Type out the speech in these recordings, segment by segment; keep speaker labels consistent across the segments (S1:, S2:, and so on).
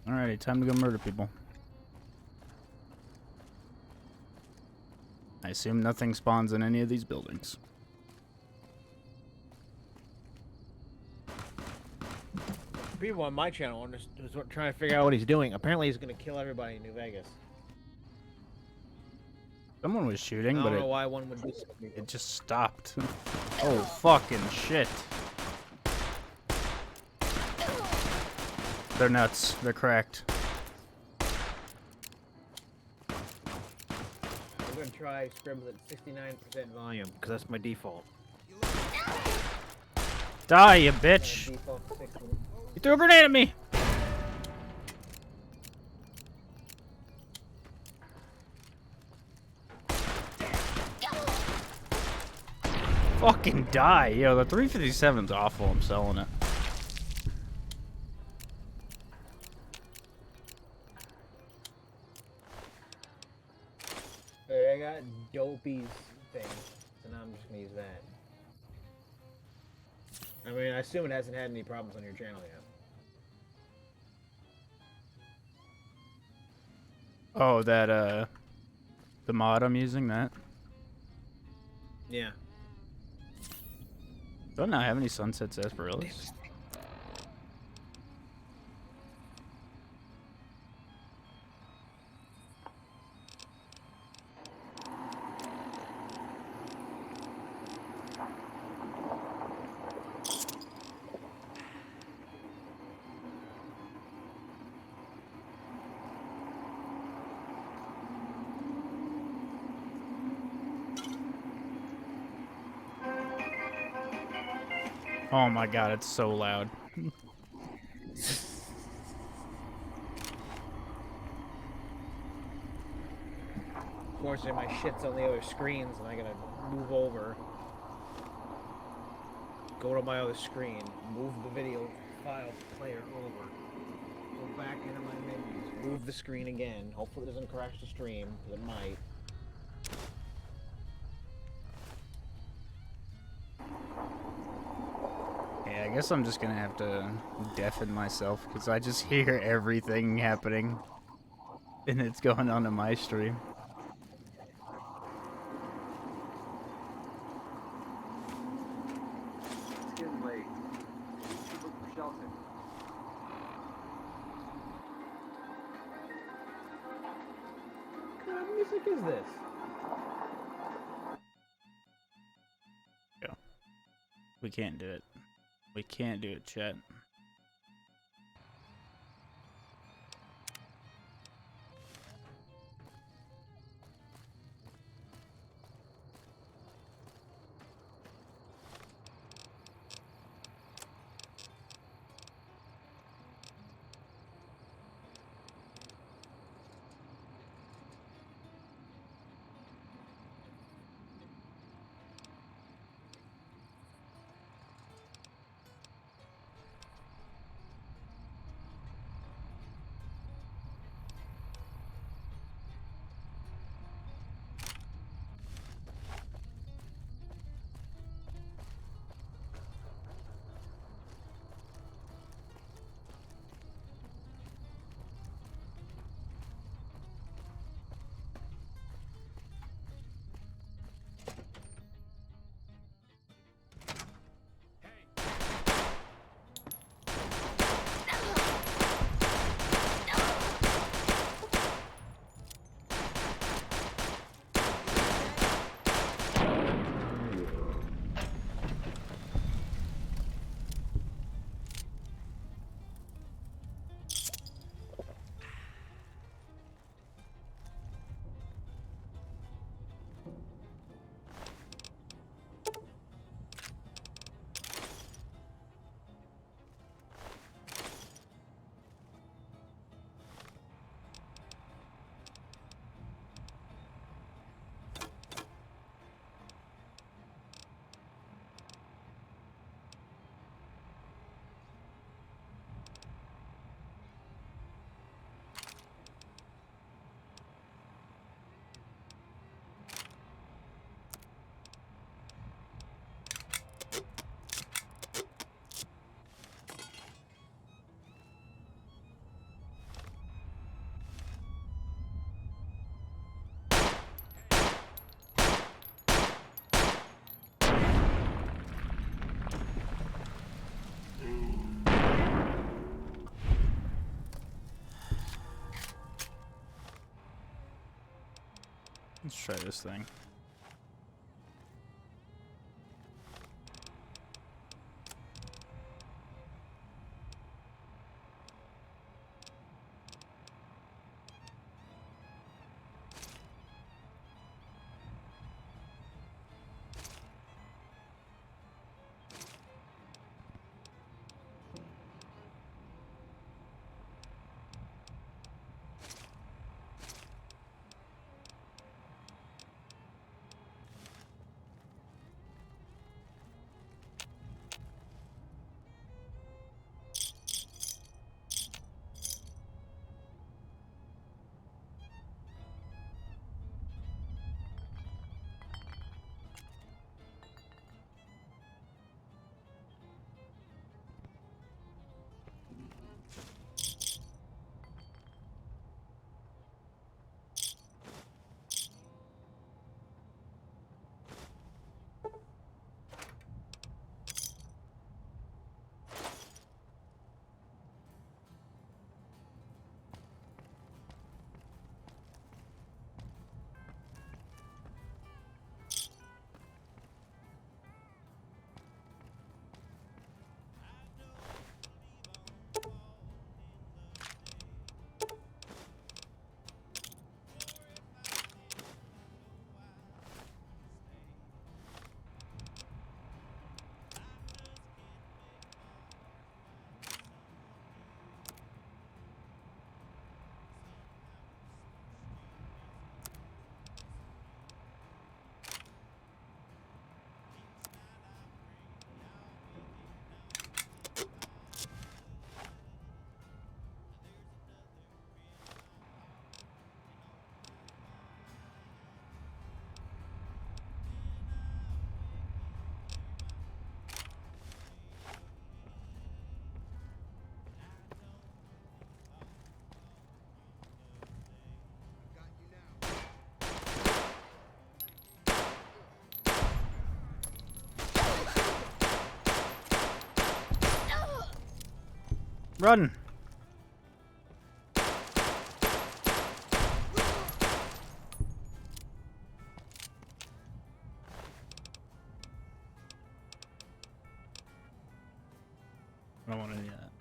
S1: Alrighty, time to go murder people. I assume nothing spawns in any of these buildings.
S2: People on my channel are just trying to figure out what he's doing. Apparently, he's going to kill everybody in New Vegas.
S1: Someone was shooting,
S2: I
S1: but
S2: don't know why one would do
S1: it just stopped. Oh, fucking shit. They're nuts. They're cracked.
S2: I'm going to try scribble at 69% volume, because that's my default.
S1: Die, you bitch! You threw a grenade at me! Fucking die. Yo, the 357's awful. I'm selling it.
S2: I got Dopey's thing, so now I'm just going to use that. I mean, I assume it hasn't had any problems on your channel yet.
S1: Oh, that, the mod I'm using, that?
S2: Yeah.
S1: Don't I have any Sunset Sarsaparillas? Oh my god, it's so loud.
S2: Unfortunately, my shit's on the other screens, and I gotta move over, go to my other screen, move the video file player over, go back into my menus, move the screen again. Hopefully, it doesn't crash the stream, because it might.
S1: Yeah, I guess I'm just gonna have to deafen myself, because I just hear everything happening. And it's going on in my stream.
S3: It's getting late. Should look for shelter.
S2: What kind of music is this?
S1: Yeah. We can't do it. We can't do it, chat. Let's try this thing. Run! I don't want any of that.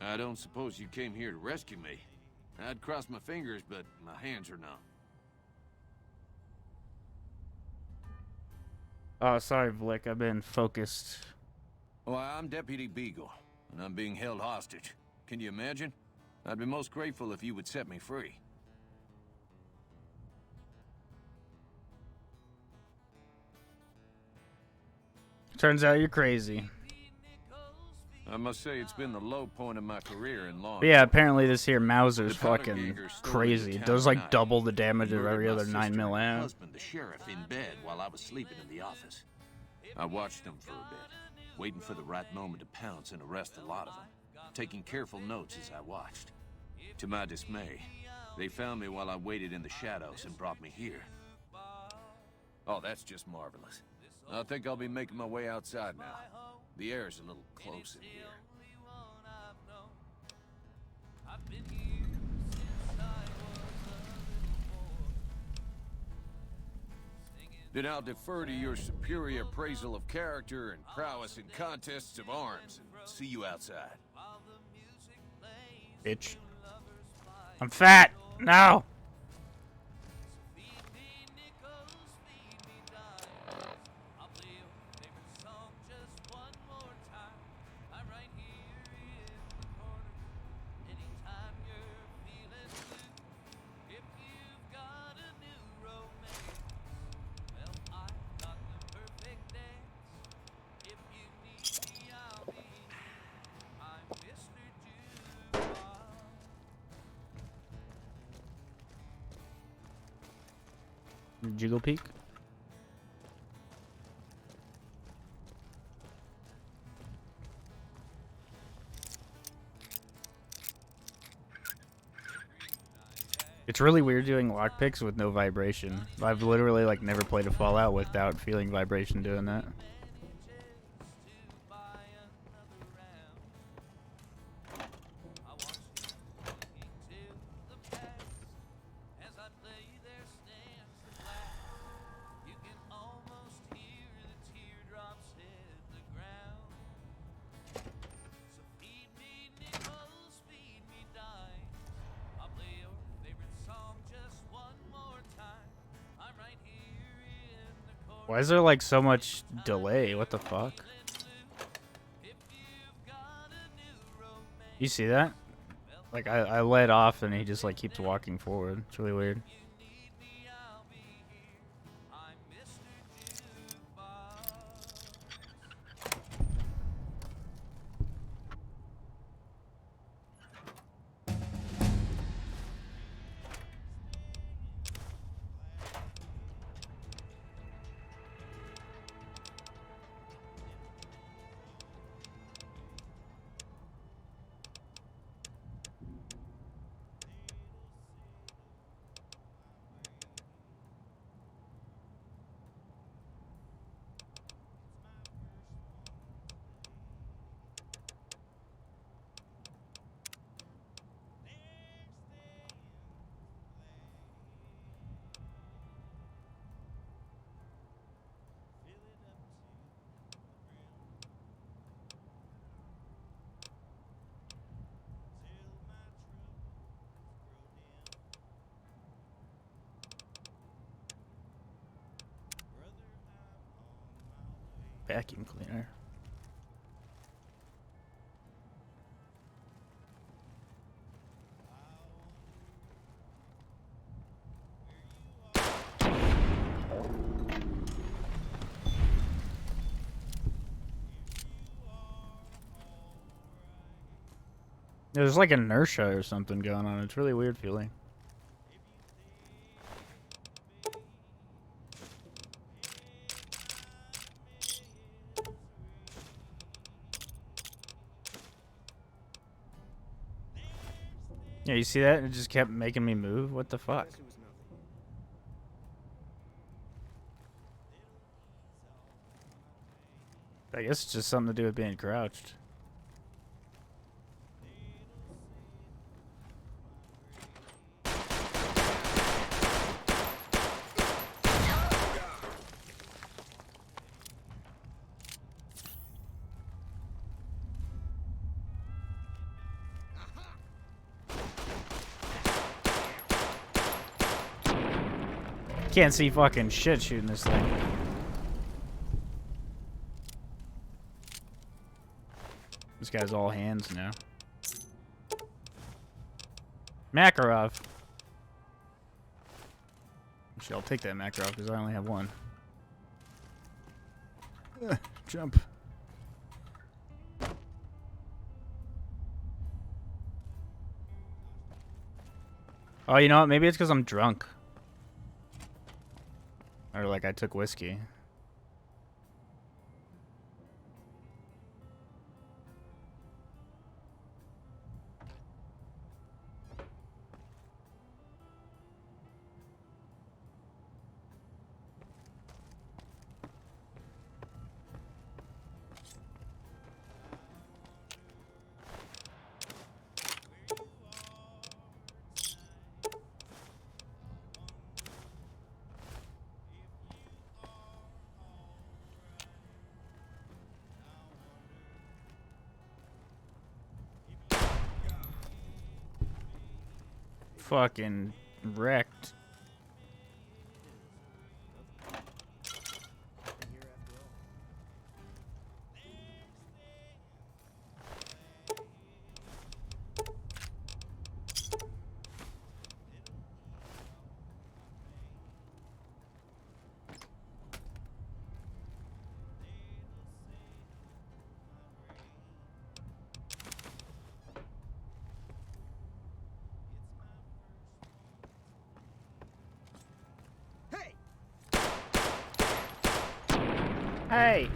S4: I don't suppose you came here to rescue me. I'd cross my fingers, but my hands are numb.
S1: Oh, sorry, Blick. I've been focused.
S4: Well, I'm Deputy Beagle, and I'm being held hostage. Can you imagine? I'd be most grateful if you would set me free.
S1: Turns out you're crazy.
S4: I must say it's been the low point of my career in law.
S1: But yeah, apparently this here Mauser's
S4: The powder
S1: fucking
S4: ganger stole
S1: crazy.
S4: the
S1: It
S4: town
S1: does like
S4: tonight.
S1: double the damage of
S4: Murdered
S1: every
S4: my
S1: other
S4: sister
S1: 9
S4: and
S1: mil
S4: my
S1: amp.
S4: husband, the sheriff, in bed while I was sleeping in the office. I watched them for a bit, waiting for the right moment to pounce and arrest the lot of them, taking careful notes as I watched. To my dismay, they found me while I waited in the shadows and brought me here. Oh, that's just marvelous. I think I'll be making my way outside now. The air's a little close in here. Then I'll defer to your superior appraisal of character and prowess in contests of arms. And see you outside.
S1: Bitch. I'm fat! No! Jiggle peek. It's really weird doing lockpicks with no vibration. I've literally like never played a Fallout without feeling vibration doing that. Why is there like so much delay? What the fuck? You see that? Like I let off and he just like keeps walking forward. It's really weird. Vacuum cleaner. There's like inertia or something going on. It's really weird feeling. Yeah, you see that? It just kept making me move. What the fuck? I guess it's just something to do with being crouched. can't see fucking shit shooting this thing. This guy's all hands now. Makarov. Actually, I'll take that Makarov because I only have one. Jump. Oh, you know what? Maybe it's because I'm drunk. Or like I took whiskey. Fucking wrecked. Hey!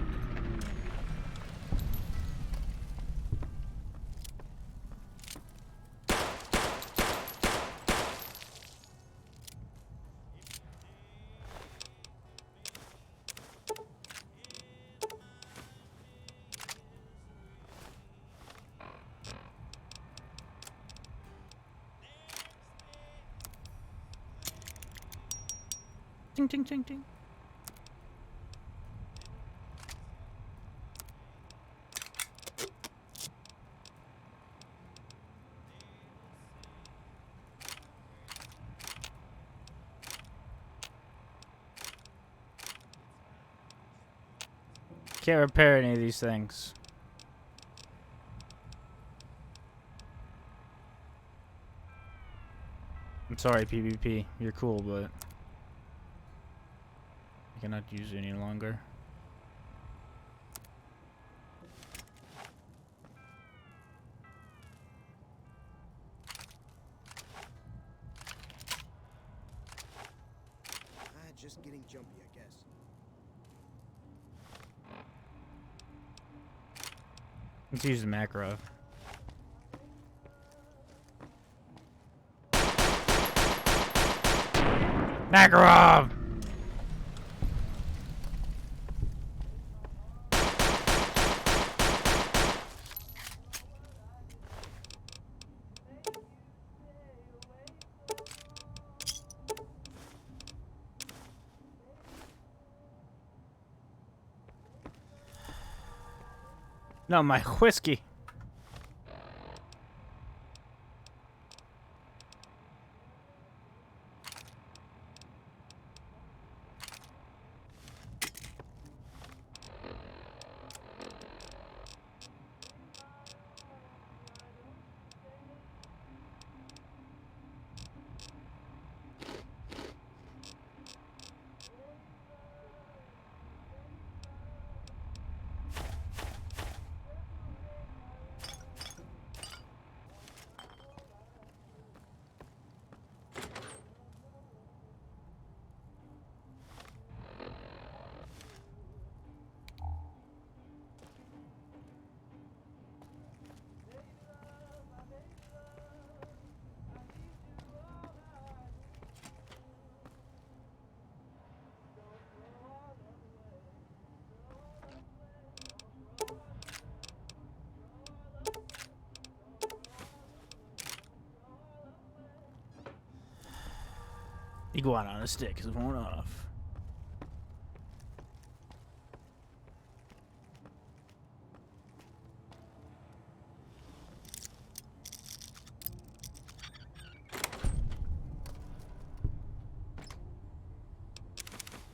S1: Ting ting ting ting. Can't repair any of these things. I'm sorry, PvP. You're cool, but I cannot use it any longer.
S5: Just getting jumpy, I guess.
S1: Let's use the Makarov. Makarov! No, my whiskey. Iguana on a stick is worn off.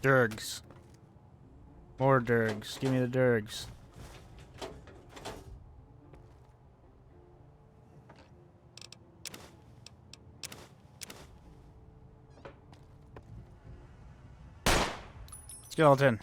S1: Durgs. More Durgs. Give me the Durgs. Skeleton.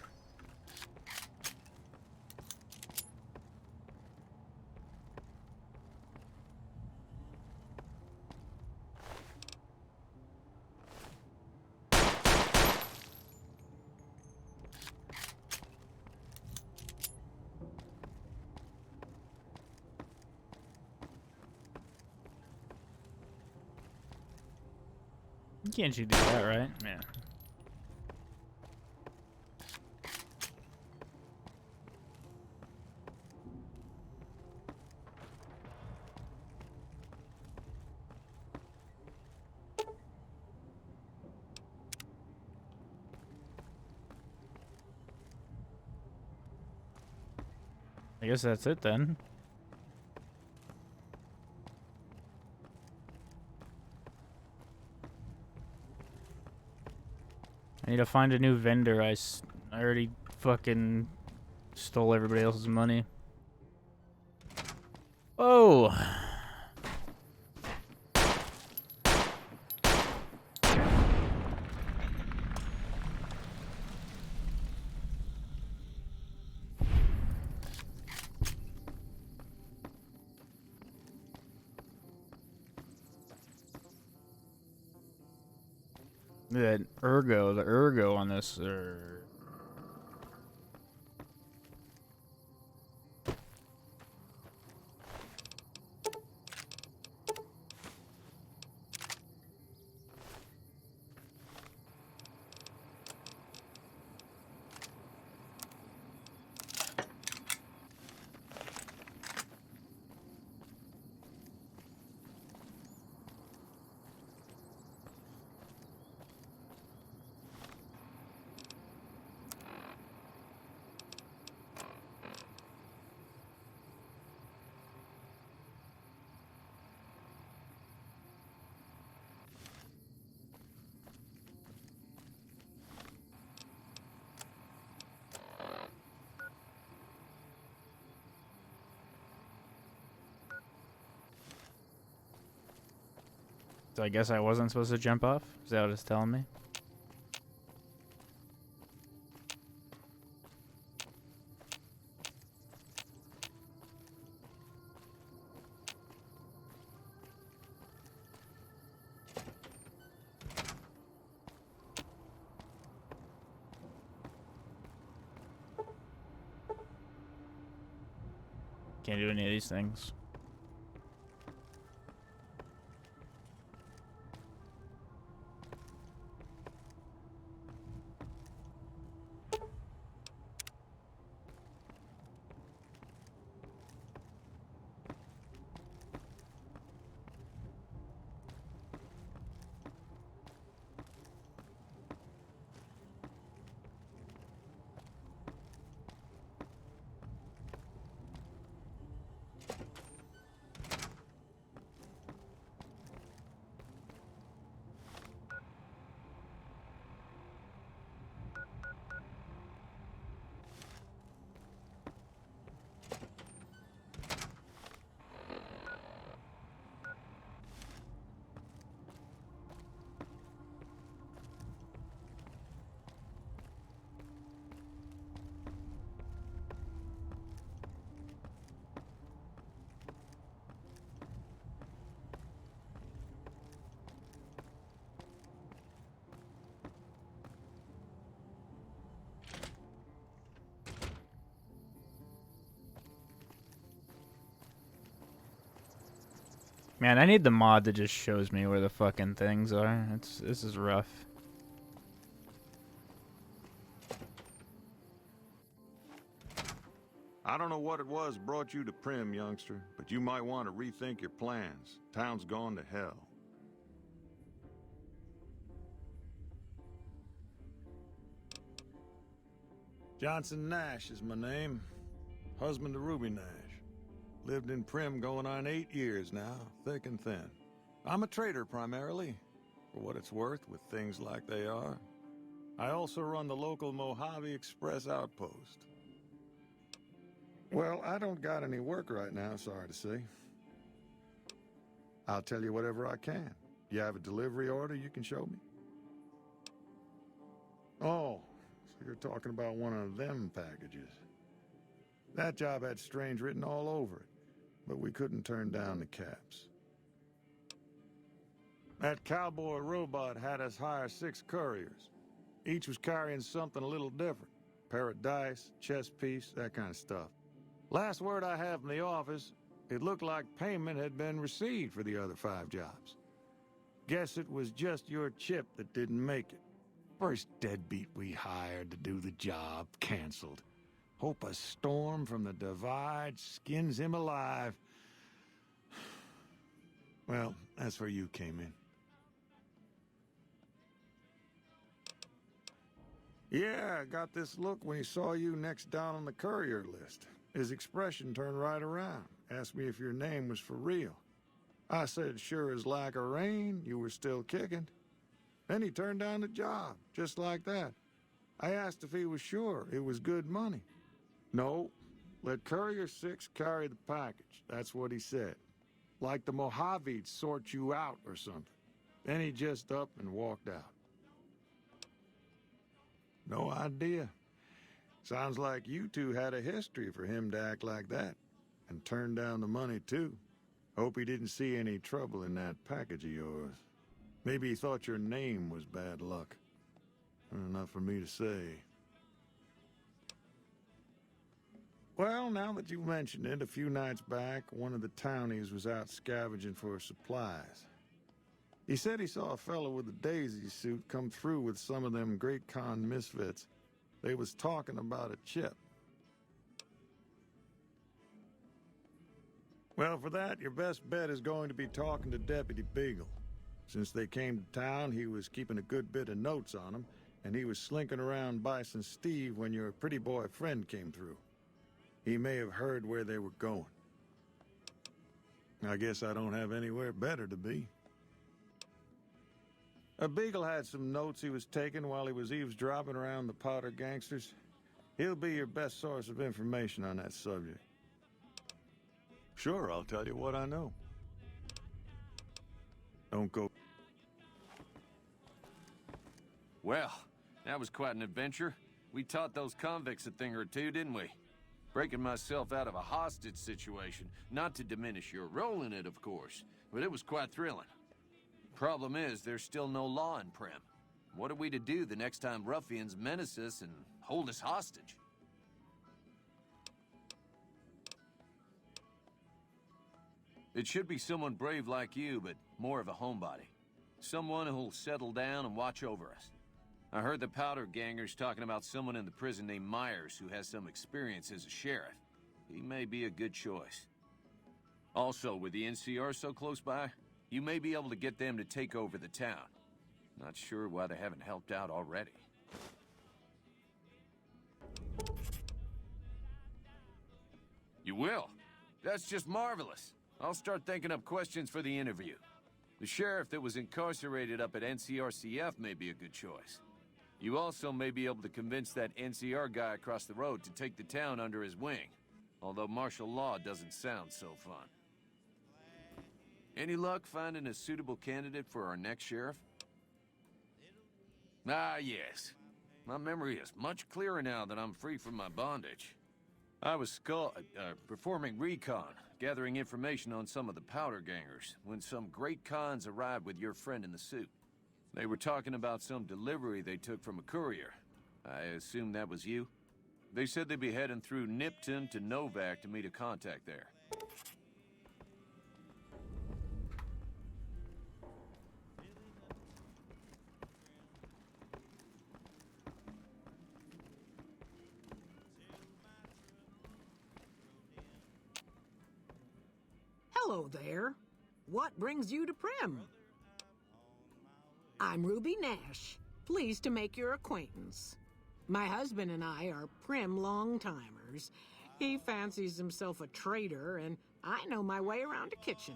S1: Can't you do that, right? Yeah. I guess that's it then. I need to find a new vendor. I already fucking stole everybody else's money. Oh! The ergo on this So I guess I wasn't supposed to jump off? Is that what it's telling me? Can't do any of these things. Man, I need the mod that just shows me where the fucking things are. This is rough.
S6: I don't know what it was brought you to Prim, youngster, but you might want to rethink your plans. Town's gone to hell. Johnson Nash is my name. Husband to Ruby Nash. Lived in Prim going on 8 years now, thick and thin. I'm a trader primarily, for what it's worth with things like they are. I also run the local Mojave Express outpost. Well, I don't got any work right now, sorry to say. I'll tell you whatever I can. You have a delivery order you can show me? Oh, so you're talking about one of them packages. That job had strange written all over it, but we couldn't turn down the caps. That cowboy robot had us hire 6 couriers. Each was carrying something a little different. Pair of dice, chess piece, that kind of stuff. Last word I have from the office, it looked like payment had been received for the other 5 jobs. Guess it was just your chip that didn't make it. First deadbeat we hired to do the job canceled. Hope a storm from the divide skins him alive. Well, that's where you came in. Yeah, I got this look when he saw you next down on the courier list. His expression turned right around, asked me if your name was for real. I said, sure as like a rain, you were still kicking. Then he turned down the job, just like that. I asked if he was sure it was good money. No, let Courier 6 carry the package, that's what he said. Like the Mojave'd sort you out or something. Then he just up and walked out. No idea. Sounds like you two had a history for him to act like that. And turn down the money, too. Hope he didn't see any trouble in that package of yours. Maybe he thought your name was bad luck. Enough for me to say. Well, now that you've mentioned it, a few nights back, one of the townies was out scavenging for supplies. He said he saw a fellow with a daisy suit come through with some of them Great Con misfits. They was talking about a chip. Well, for that, your best bet is going to be talking to Deputy Beagle. Since they came to town, he was keeping a good bit of notes on them, and he was slinking around Bison Steve when your pretty boy friend came through. He may have heard where they were going. I guess I don't have anywhere better to be. Beagle had some notes he was taking while he was eavesdropping around the Powder gangsters. He'll be your best source of information on that subject. Sure, I'll tell you what I know. Don't go...
S4: Well, that was quite an adventure. We taught those convicts a thing or two, didn't we? Breaking myself out of a hostage situation. Not to diminish your role in it, of course, but it was quite thrilling. Problem is, there's still no law in Prim. What are we to do the next time ruffians menace us and hold us hostage? It should be someone brave like you, but more of a homebody. Someone who'll settle down and watch over us. I heard the Powder gangers talking about someone in the prison named Myers who has some experience as a sheriff. He may be a good choice. Also, with the NCR so close by, you may be able to get them to take over the town. Not sure why they haven't helped out already. You will? That's just marvelous. I'll start thinking up questions for the interview. The sheriff that was incarcerated up at NCRCF may be a good choice. You also may be able to convince that NCR guy across the road to take the town under his wing. Although martial law doesn't sound so fun. Any luck finding a suitable candidate for our next sheriff? Ah, yes. My memory is much clearer now that I'm free from my bondage. I was performing recon, gathering information on some of the Powder gangers, when some great cons arrived with your friend in the suit. They were talking about some delivery they took from a courier. I assume that was you? They said they'd be heading through Nipton to Novak to meet a contact there.
S7: Hello there. What brings you to Prim? I'm Ruby Nash. Pleased to make your acquaintance. My husband and I are Prim long-timers. He fancies himself a trader, and I know my way around a kitchen.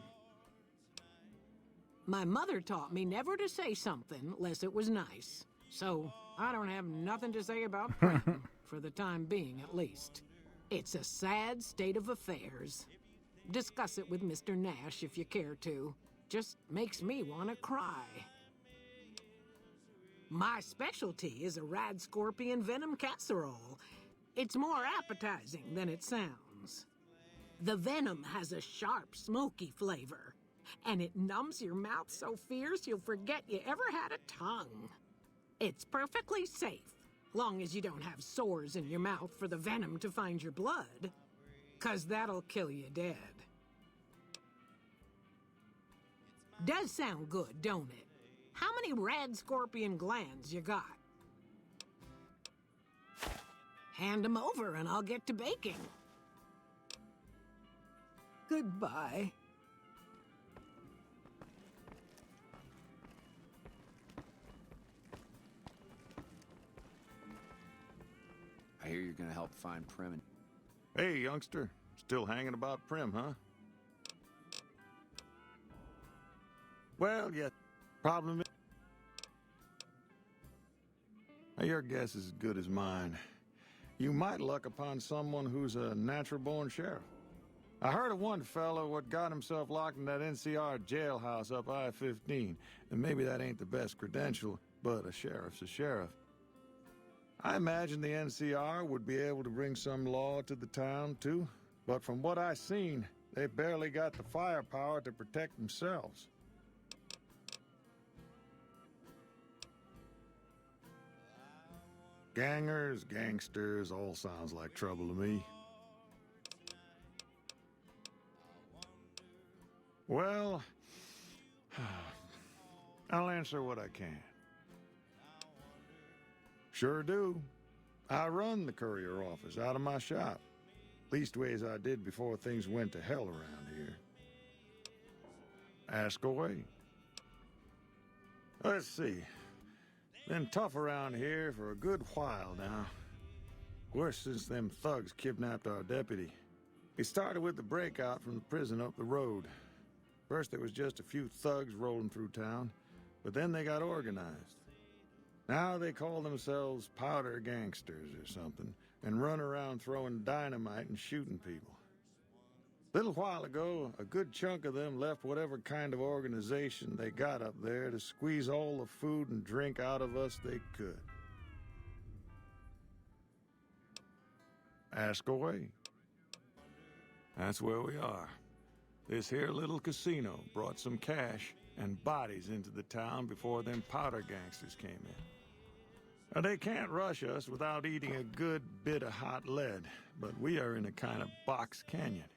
S7: My mother taught me never to say something unless it was nice, so I don't have nothing to say about Prim, for the time being at least. It's a sad state of affairs. Discuss it with Mr. Nash if you care to. Just makes me want to cry. My specialty is a rad scorpion venom casserole. It's more appetizing than it sounds. The venom has a sharp, smoky flavor, and it numbs your mouth so fierce you'll forget you ever had a tongue. It's perfectly safe, long as you don't have sores in your mouth for the venom to find your blood, 'cause that'll kill you dead. Does sound good, don't it? How many rad scorpion glands you got? Hand 'em over and I'll get to baking. Goodbye.
S8: I hear you're gonna help find Prim and...
S6: Hey, youngster. Still hanging about Prim, huh? Well, yeah. Problem is... Now, your guess is as good as mine. You might luck upon someone who's a natural-born sheriff. I heard of one fellow what got himself locked in that NCR jailhouse up I-15. And maybe that ain't the best credential, but a sheriff's a sheriff. I imagine the NCR would be able to bring some law to the town, too. But from what I seen, they barely got the firepower to protect themselves. Gangers, gangsters, all sounds like trouble to me. Well, I'll answer what I can. Sure do. I run the courier office out of my shop. Leastways I did before things went to hell around here. Ask away. Let's see. Been tough around here for a good while now. Worse since them thugs kidnapped our deputy. It started with the breakout from the prison up the road. First there was just a few thugs rolling through town, but then they got organized. Now they call themselves powder gangsters or something, and run around throwing dynamite and shooting people. Little while ago, a good chunk of them left whatever kind of organization they got up there to squeeze all the food and drink out of us they could. Ask away. That's where we are. This here little casino brought some cash and bodies into the town before them powder gangsters came in. Now, they can't rush us without eating a good bit of hot lead, but we are in a kind of box canyon.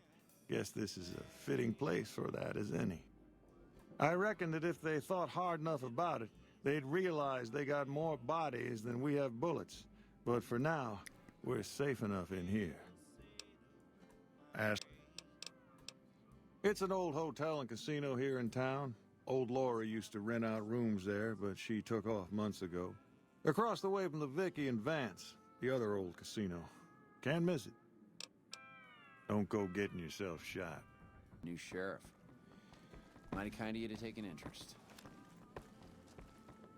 S6: Guess this is a fitting place for that as any. I reckon that if they thought hard enough about it, they'd realize they got more bodies than we have bullets. But for now, we're safe enough in here. It's an old hotel and casino here in town. Old Laura used to rent out rooms there, but she took off months ago. Across the way from the Vicky and Vance, the other old casino. Can't miss it. Don't go getting yourself shot.
S8: New sheriff. Mighty kind of you to take an interest.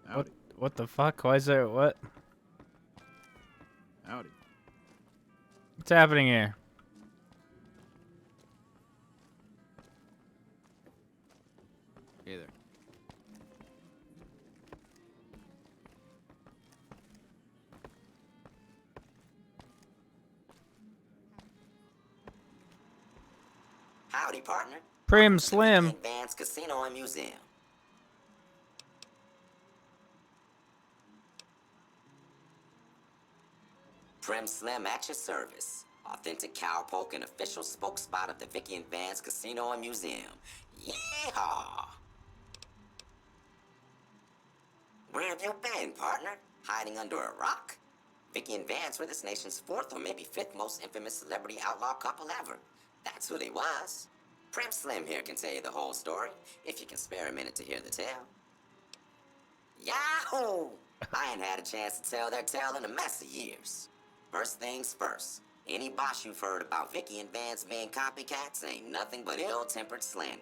S1: Howdy. What the fuck? Why is there what?
S8: Howdy.
S1: What's happening here?
S8: Hey there.
S9: Howdy, partner.
S1: Prim Slim.
S9: Advanced Casino and Museum. Prim Slim at your service. Authentic cowpoke and official spokespot of the Vicky and Vance Casino and Museum. Yeehaw! Where have you been, partner? Hiding under a rock? Vicky and Vance were this nation's fourth or maybe fifth most infamous celebrity outlaw couple ever. That's who they was. Prim Slim here can tell you the whole story, if you can spare a minute to hear the tale. Yahoo! I ain't had a chance to tell their tale in a mess of years. First things first, any boss you've heard about Vicky and Vance being copycats ain't nothing but ill-tempered slander.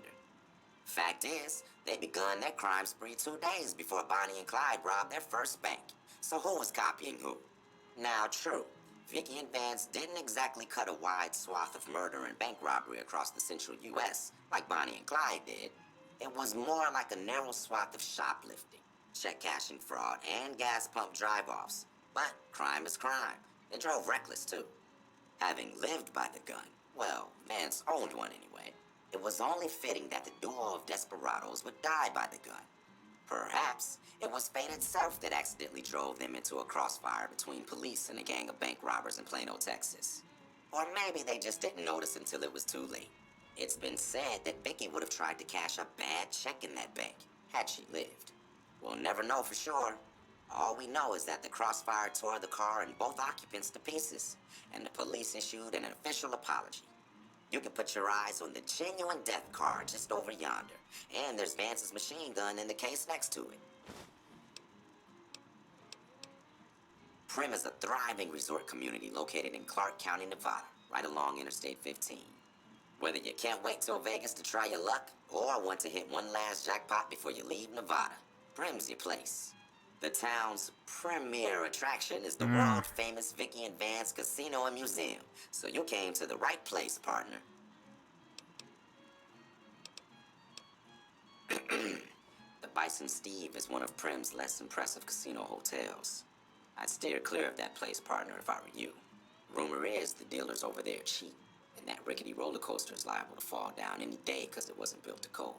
S9: Fact is, they begun their crime spree 2 days before Bonnie and Clyde robbed their first bank. So who was copying who? Now, true, Vicky and Vance didn't exactly cut a wide swath of murder and bank robbery across the central U.S. like Bonnie and Clyde did. It was more like a narrow swath of shoplifting, check cashing fraud, and gas pump drive-offs. But crime is crime. They drove reckless, too. Having lived by the gun, well, Vance owned one anyway, it was only fitting that the duo of desperados would die by the gun. Perhaps it was fate itself that accidentally drove them into a crossfire between police and a gang of bank robbers in Plano, Texas. Or maybe they just didn't notice until it was too late. It's been said that Vicky would have tried to cash a bad check in that bank, had she lived. We'll never know for sure. All we know is that the crossfire tore the car and both occupants to pieces, and the police issued an official apology. You can put your eyes on the genuine death car just over yonder, and there's Vance's machine gun in the case next to it. Prim is a thriving resort community located in Clark County, Nevada, right along Interstate 15. Whether you can't wait till Vegas to try your luck, or want to hit one last jackpot before you leave Nevada, Prim's your place. The town's premier attraction is the world-famous Vicky and Vance Casino and Museum, so you came to the right place, partner. The Bison Steve is one of Prim's less impressive casino hotels. I'd steer clear of that place, partner, if I were you. Rumor is the dealers over there cheat, and that rickety roller coaster is liable to fall down any day because it wasn't built to code.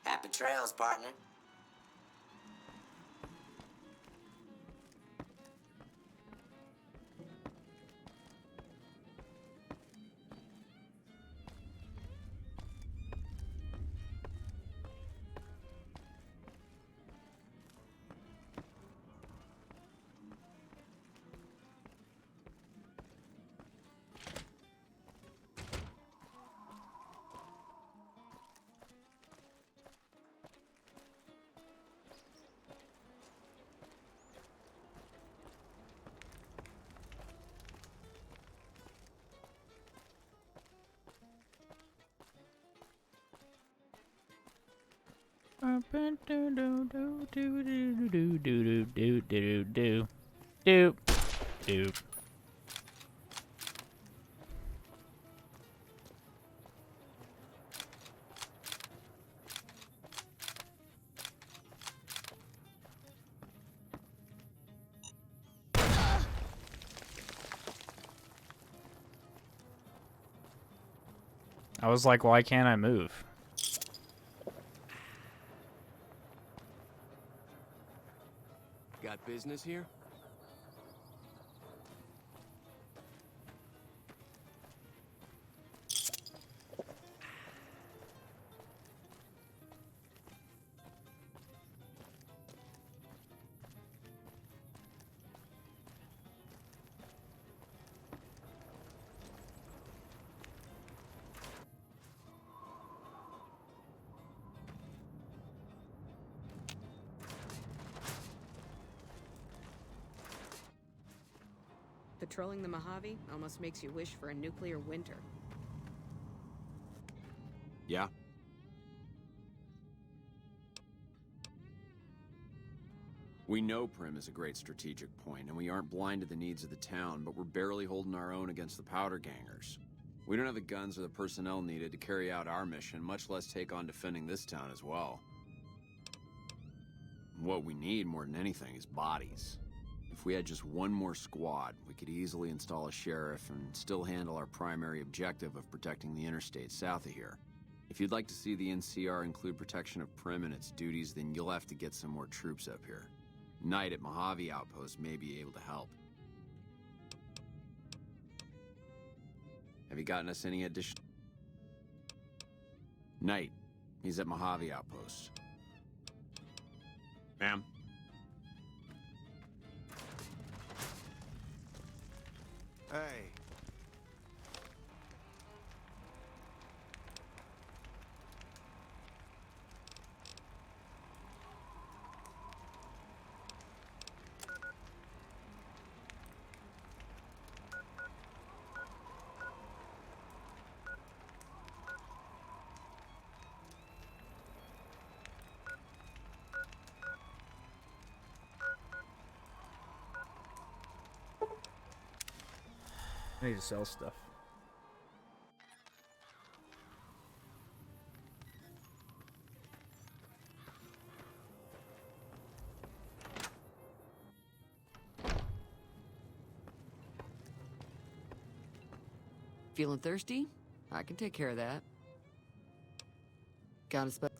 S9: Happy trails, partner.
S1: Doop. I was like, why can't I move?
S8: Got business here?
S10: Patrolling the Mojave almost makes you wish for a nuclear winter.
S8: Yeah? We know Prim is a great strategic point, and we aren't blind to the needs of the town, but we're barely holding our own against the powder gangers. We don't have the guns or the personnel needed to carry out our mission, much less take on defending this town as well. What we need more than anything is bodies. If we had just one more squad, we could easily install a sheriff and still handle our primary objective of protecting the interstate south of here. If you'd like to see the NCR include protection of Prim and its duties, then you'll have to get some more troops up here. Knight at Mojave Outpost may be able to help. Have you gotten us any addition? Knight, he's at Mojave Outpost. Ma'am?
S5: Hey.
S1: I need to sell stuff.
S11: Feeling thirsty? I can take care of that. Got a spot.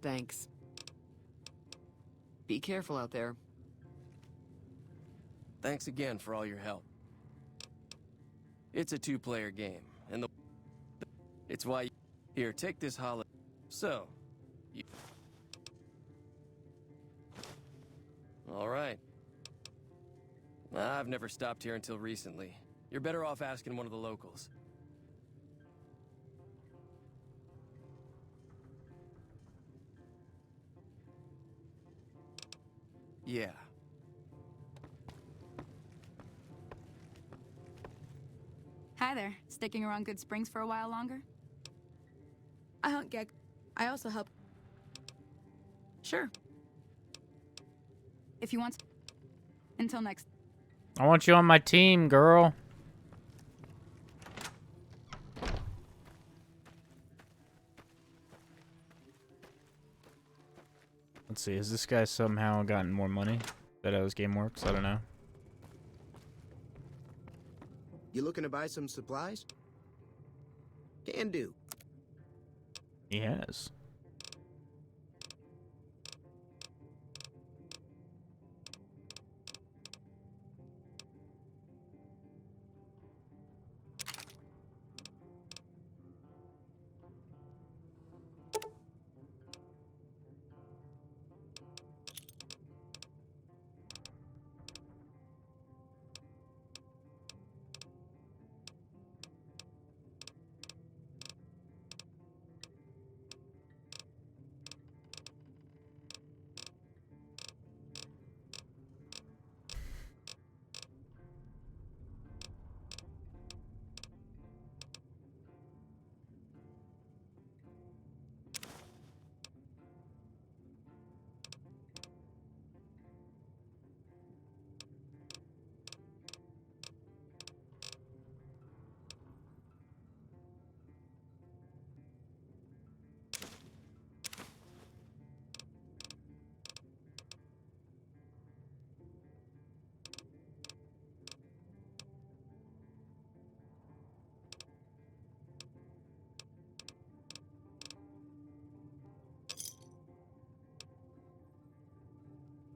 S11: Thanks. Be careful out there.
S12: Thanks again for all your help. It's a two-player game, and it's why here, take this holiday. So, you... All right. I've never stopped here until recently. You're better off asking one of the locals. Yeah.
S13: Hi there. Sticking around Good Springs for a while longer? I hunt gecko. I also help. Sure. If you want. Until next.
S1: I want you on my team, girl. Let's see, has this guy somehow gotten more money? That how his game works? I don't know.
S5: You looking to buy some supplies? Can do.
S1: He has.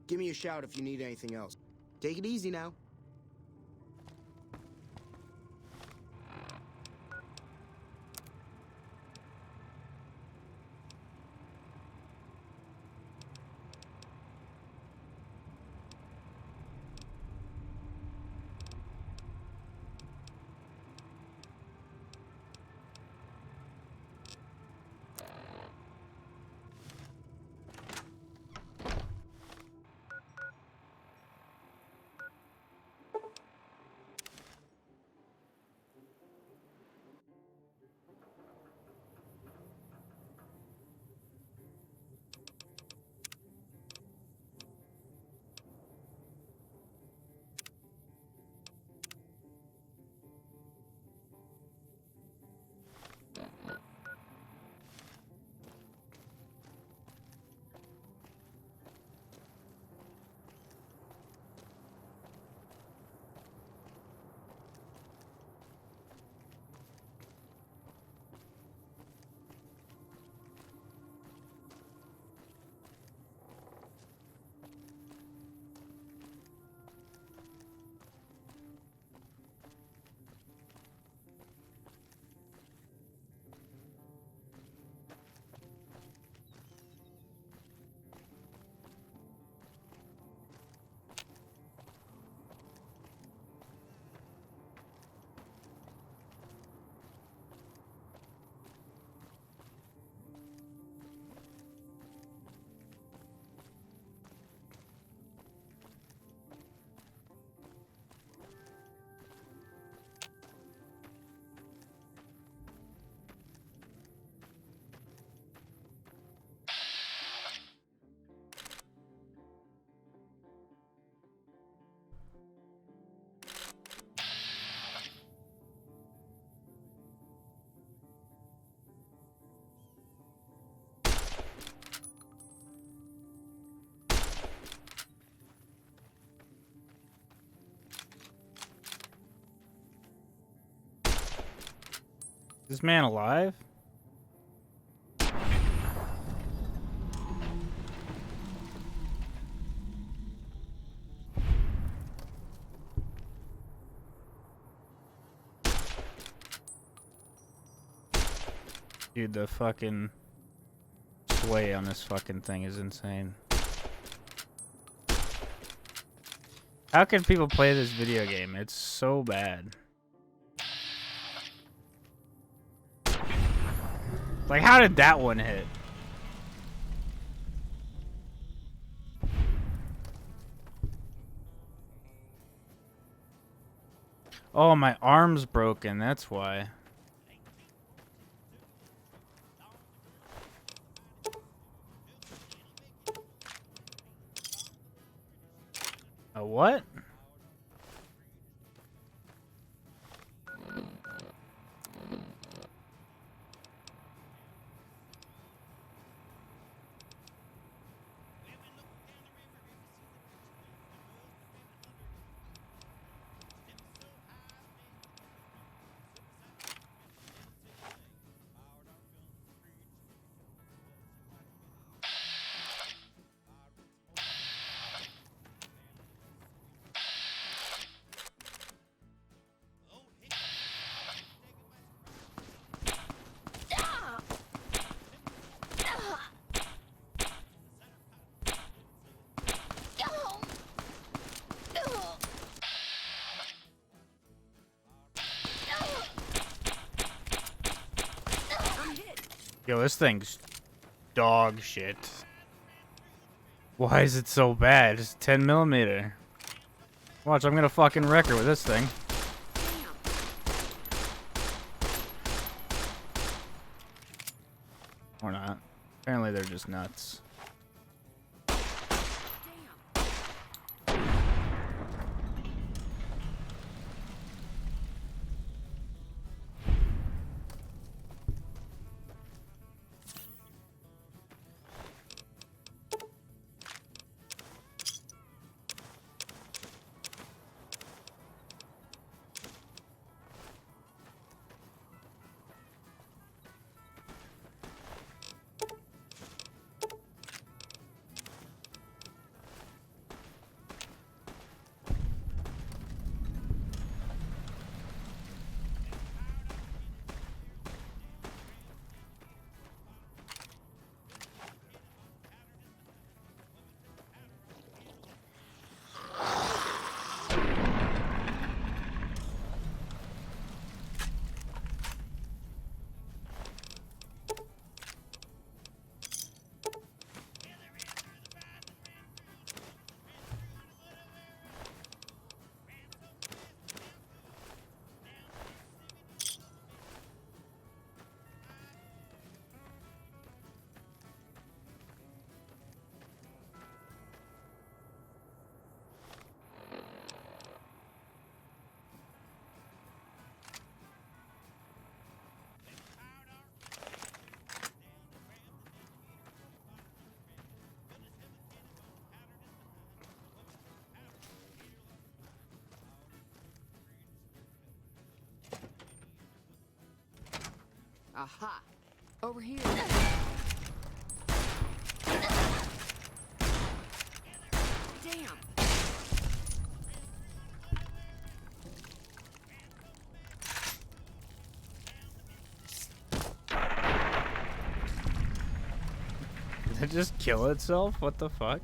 S5: Give me a shout if you need anything else. Take it easy now.
S1: This man alive? Dude, the fucking sway on this fucking thing is insane. How can people play this video game? It's so bad. Like, how did that one hit? Oh, my arm's broken, that's why. A what? Yo, this thing's dog shit. Why is it so bad? It's 10mm. Watch, I'm gonna fucking wreck her with this thing. Or not. Apparently they're just nuts.
S11: Aha! Over here. Damn!
S1: Did it just kill itself? What the fuck?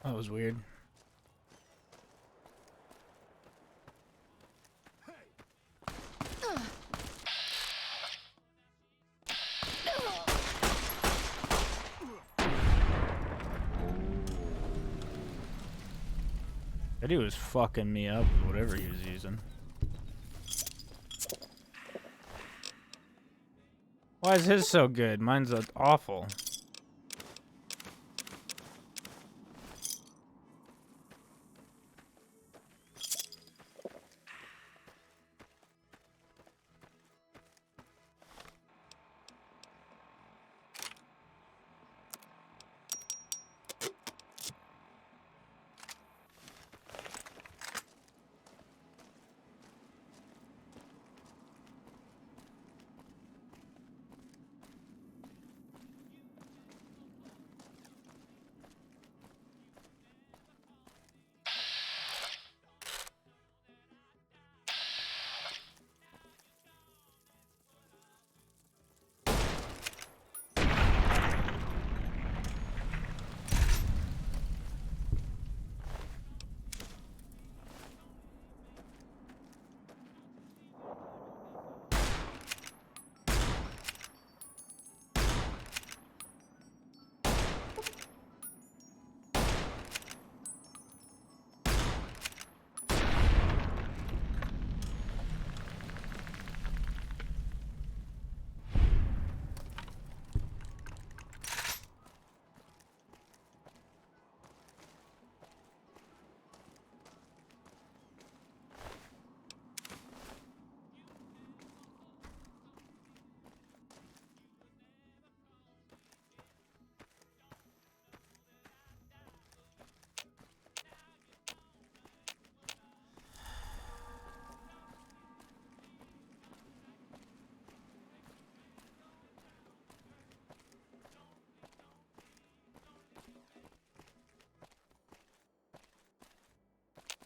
S1: That was weird. That he was fucking me up with whatever he was using. Why is his so good? Mine's awful.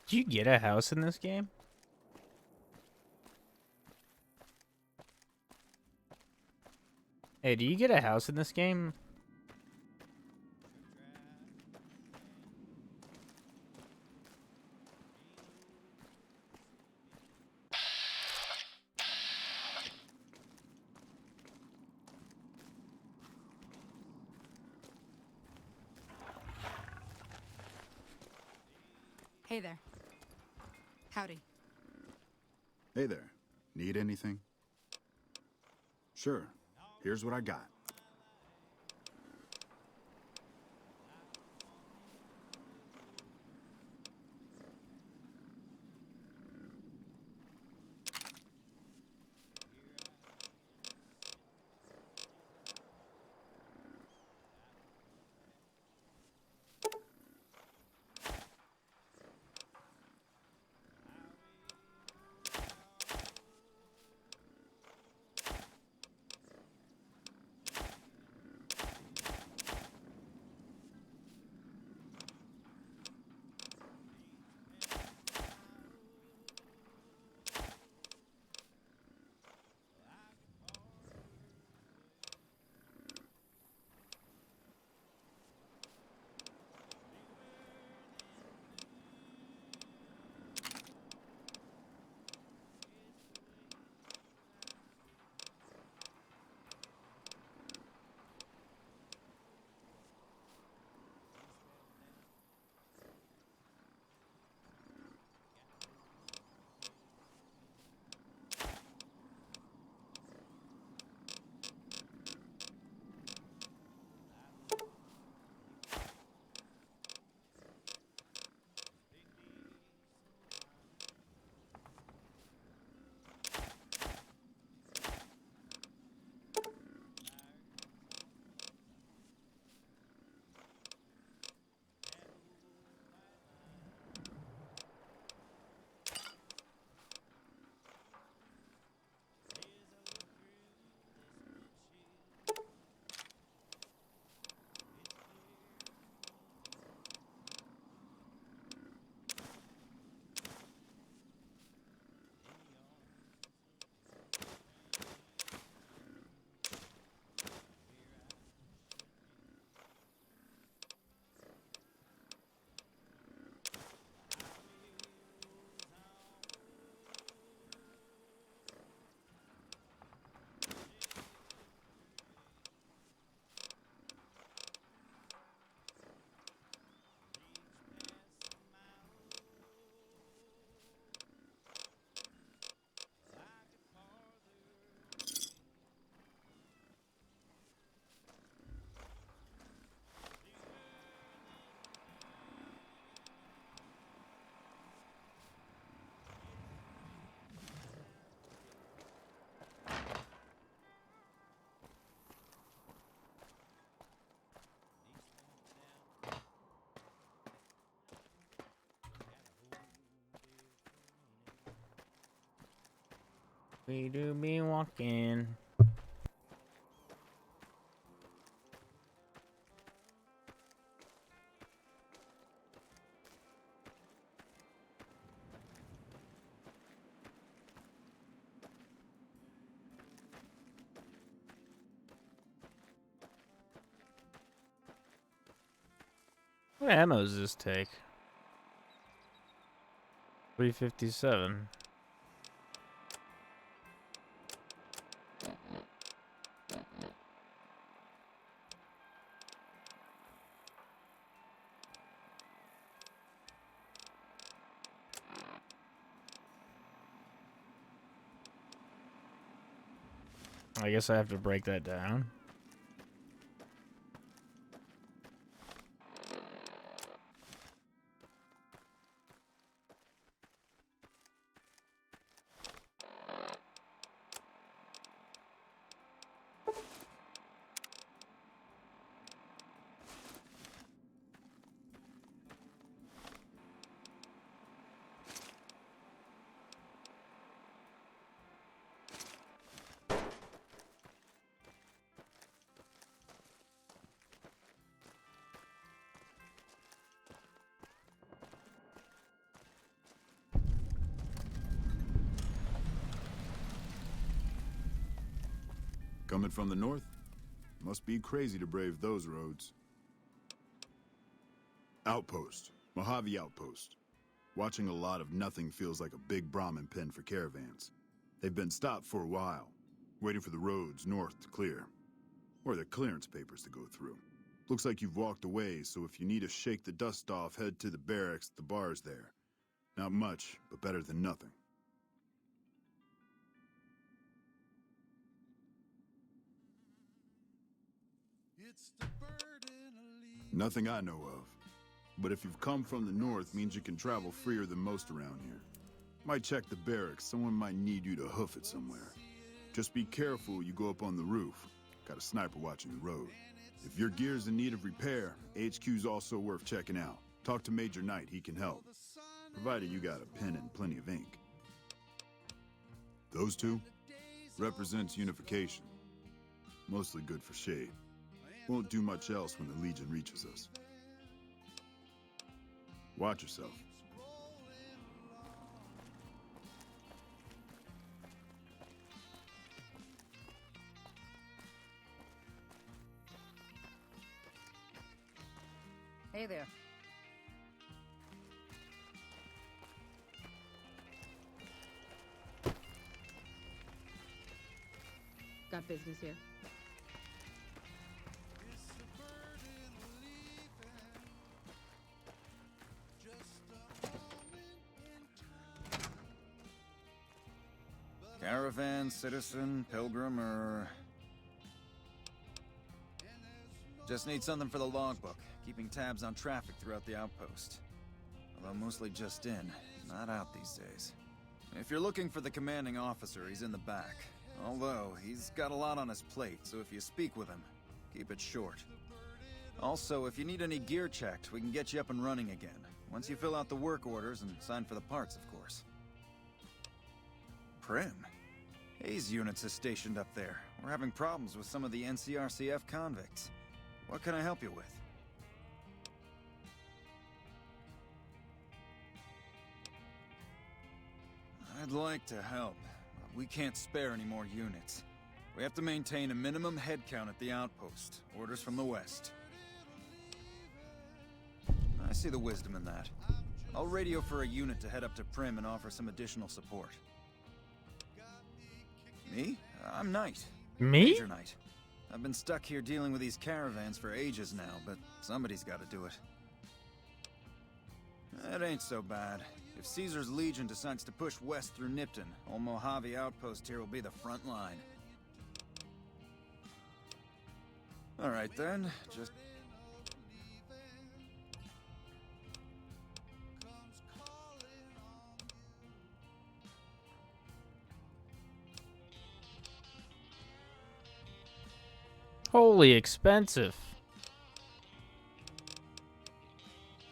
S1: Do you get a house in this game? Hey, do you get a house in this game?
S13: Hey there. Howdy.
S14: Hey there. Need anything? Sure. Here's what I got.
S1: We do be walking. What ammo does this take? 357. I guess I have to break that down.
S14: Coming from the north? Must be crazy to brave those roads. Outpost. Mojave Outpost. Watching a lot of nothing feels like a big Brahmin pen for caravans. They've been stopped for a while, waiting for the roads north to clear. Or their clearance papers to go through. Looks like you've walked away, so if you need to shake the dust off, head to the barracks. The bar's there. Not much, but better than nothing. Nothing I know of. But if you've come from the north, means you can travel freer than most around here. Might check the barracks. Someone might need you to hoof it somewhere. Just be careful you go up on the roof. Got a sniper watching the road. If your gear's in need of repair, HQ's also worth checking out. Talk to Major Knight, he can help. Provided you got a pen and plenty of ink. Those two represents unification. Mostly good for shade. Won't do much else when the Legion reaches us. Watch yourself.
S11: Hey there.
S10: Got business here.
S15: Caravan, citizen, pilgrim, or... Just need something for the logbook, keeping tabs on traffic throughout the outpost. Although mostly just in, not out these days. If you're looking for the commanding officer, he's in the back. Although, he's got a lot on his plate, so if you speak with him, keep it short. Also, if you need any gear checked, we can get you up and running again. Once you fill out the work orders and sign for the parts, of course. Prim? Hayes units is stationed up there. We're having problems with some of the NCRCF convicts. What can I help you with? I'd like to help, but we can't spare any more units. We have to maintain a minimum headcount at the outpost. Orders from the west. I see the wisdom in that. I'll radio for a unit to head up to Prim and offer some additional support. Me? I'm Knight.
S1: Me?
S15: Major Knight. I've been stuck here dealing with these caravans for ages now, but somebody's got to do it. It ain't so bad. If Caesar's Legion decides to push west through Nipton, old Mojave Outpost here will be the front line. Alright then, just...
S1: Holy expensive.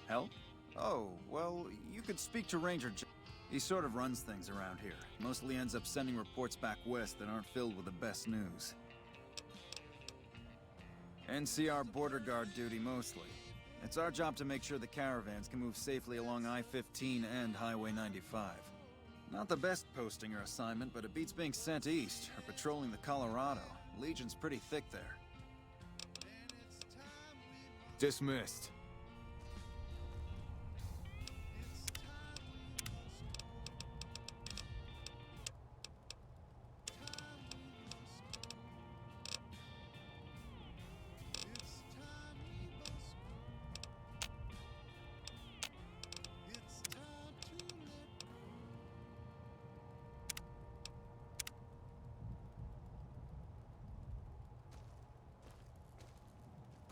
S15: Help? Oh, well, you could speak to Ranger He sort of runs things around here. Mostly ends up sending reports back west that aren't filled with the best news. NCR border guard duty mostly. It's our job to make sure the caravans can move safely along I-15 and Highway 95. Not the best posting or assignment, but it beats being sent east or patrolling the Colorado. Legion's pretty thick there.
S16: Dismissed.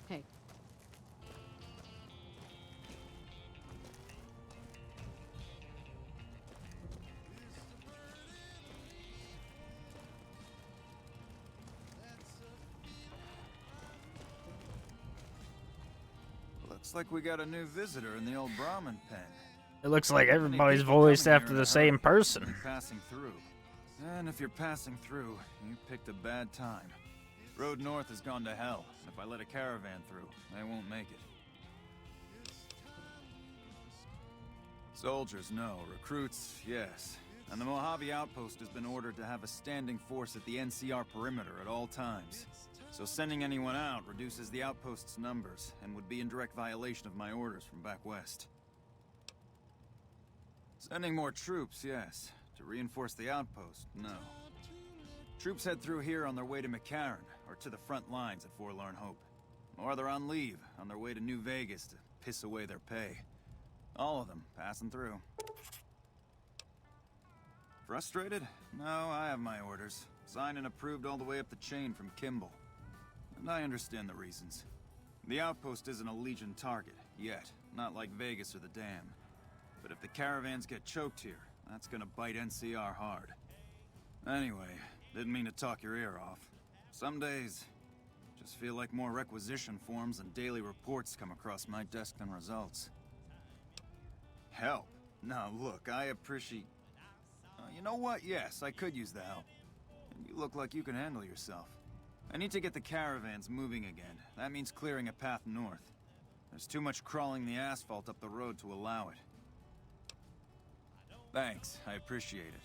S11: Hey.
S15: Looks like we got a new visitor in the old Brahmin pen.
S1: It looks like everybody's voiced after the same person.
S15: Passing through. And if you're passing through, you picked a bad time. Road north has gone to hell. If I let a caravan through, they won't make it. Soldiers, no. Recruits, yes. And the Mojave outpost has been ordered to have a standing force at the NCR perimeter at all times. So sending anyone out reduces the outpost's numbers, and would be in direct violation of my orders from back west. Sending more troops, yes. To reinforce the outpost, no. Troops head through here on their way to McCarran, or to the front lines at Forlorn Hope. Or they're on leave, on their way to New Vegas to piss away their pay. All of them, passing through. Frustrated? No, I have my orders. Signed and approved all the way up the chain from Kimball. And I understand the reasons. The outpost isn't a Legion target, yet. Not like Vegas or the Dam. But if the caravans get choked here, that's gonna bite NCR hard. Anyway, didn't mean to talk your ear off. Some days, just feel like more requisition forms and daily reports come across my desk than results. Help? Now look, I appreciate... you know what? Yes, I could use the help. And you look like you can handle yourself. I need to get the caravans moving again. That means clearing a path north. There's too much crawling the asphalt up the road to allow it. Thanks, I appreciate it.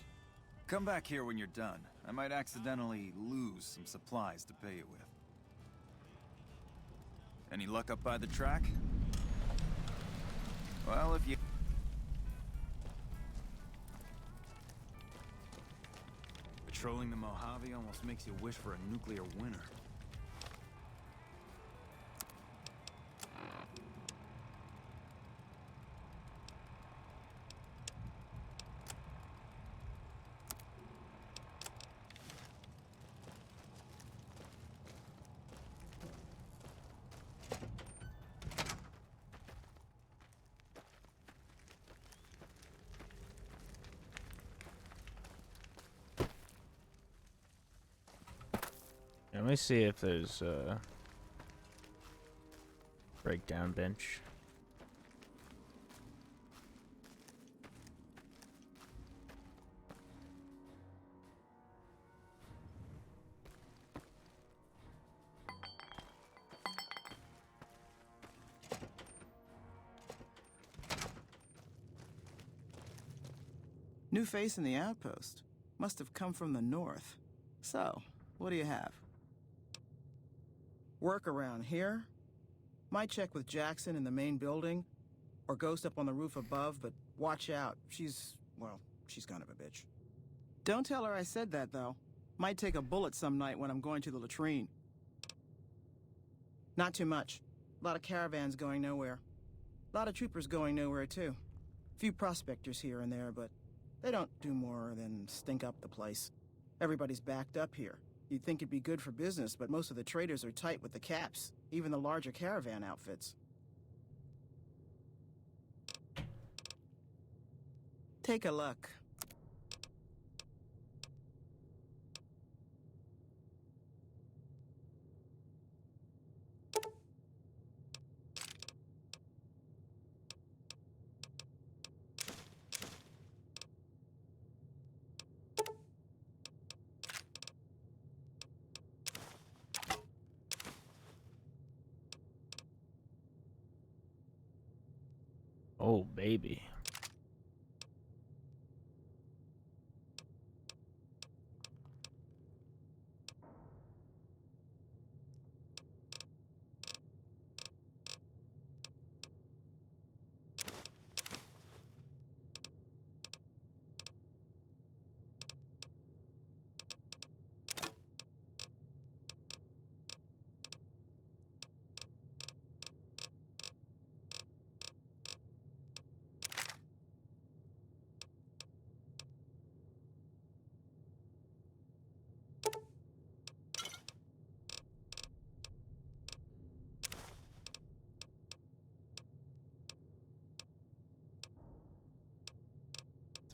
S15: Come back here when you're done. I might accidentally lose some supplies to pay you with. Any luck up by the track? Well, if you... Patrolling the Mojave almost makes you wish for a nuclear winter.
S1: Let me see if there's a breakdown bench.
S17: New face in the outpost. Must have come from the north. So, what do you have? Work around here? Might check with Jackson in the main building, or Ghost up on the roof above, but watch out. She's kind of a bitch. Don't tell her I said that, though. Might take a bullet some night when I'm going to the latrine. Not too much. A lot of caravans going nowhere. A lot of troopers going nowhere, too. Few prospectors here and there, but they don't do more than stink up the place. Everybody's backed up here. You'd think it'd be good for business, but most of the traders are tight with the caps, even the larger caravan outfits. Take a look.
S1: Oh, baby.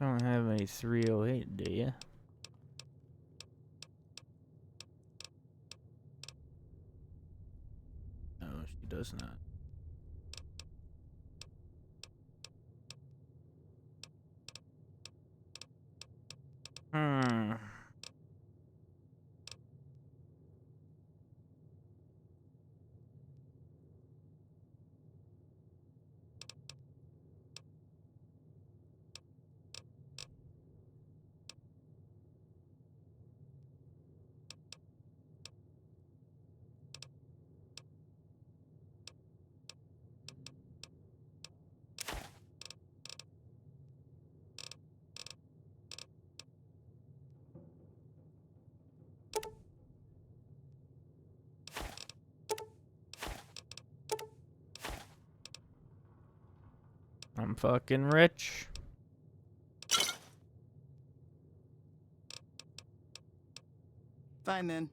S1: Don't have any 308, do you? No, she does not. Hmm. I'm fucking rich.
S17: Fine then.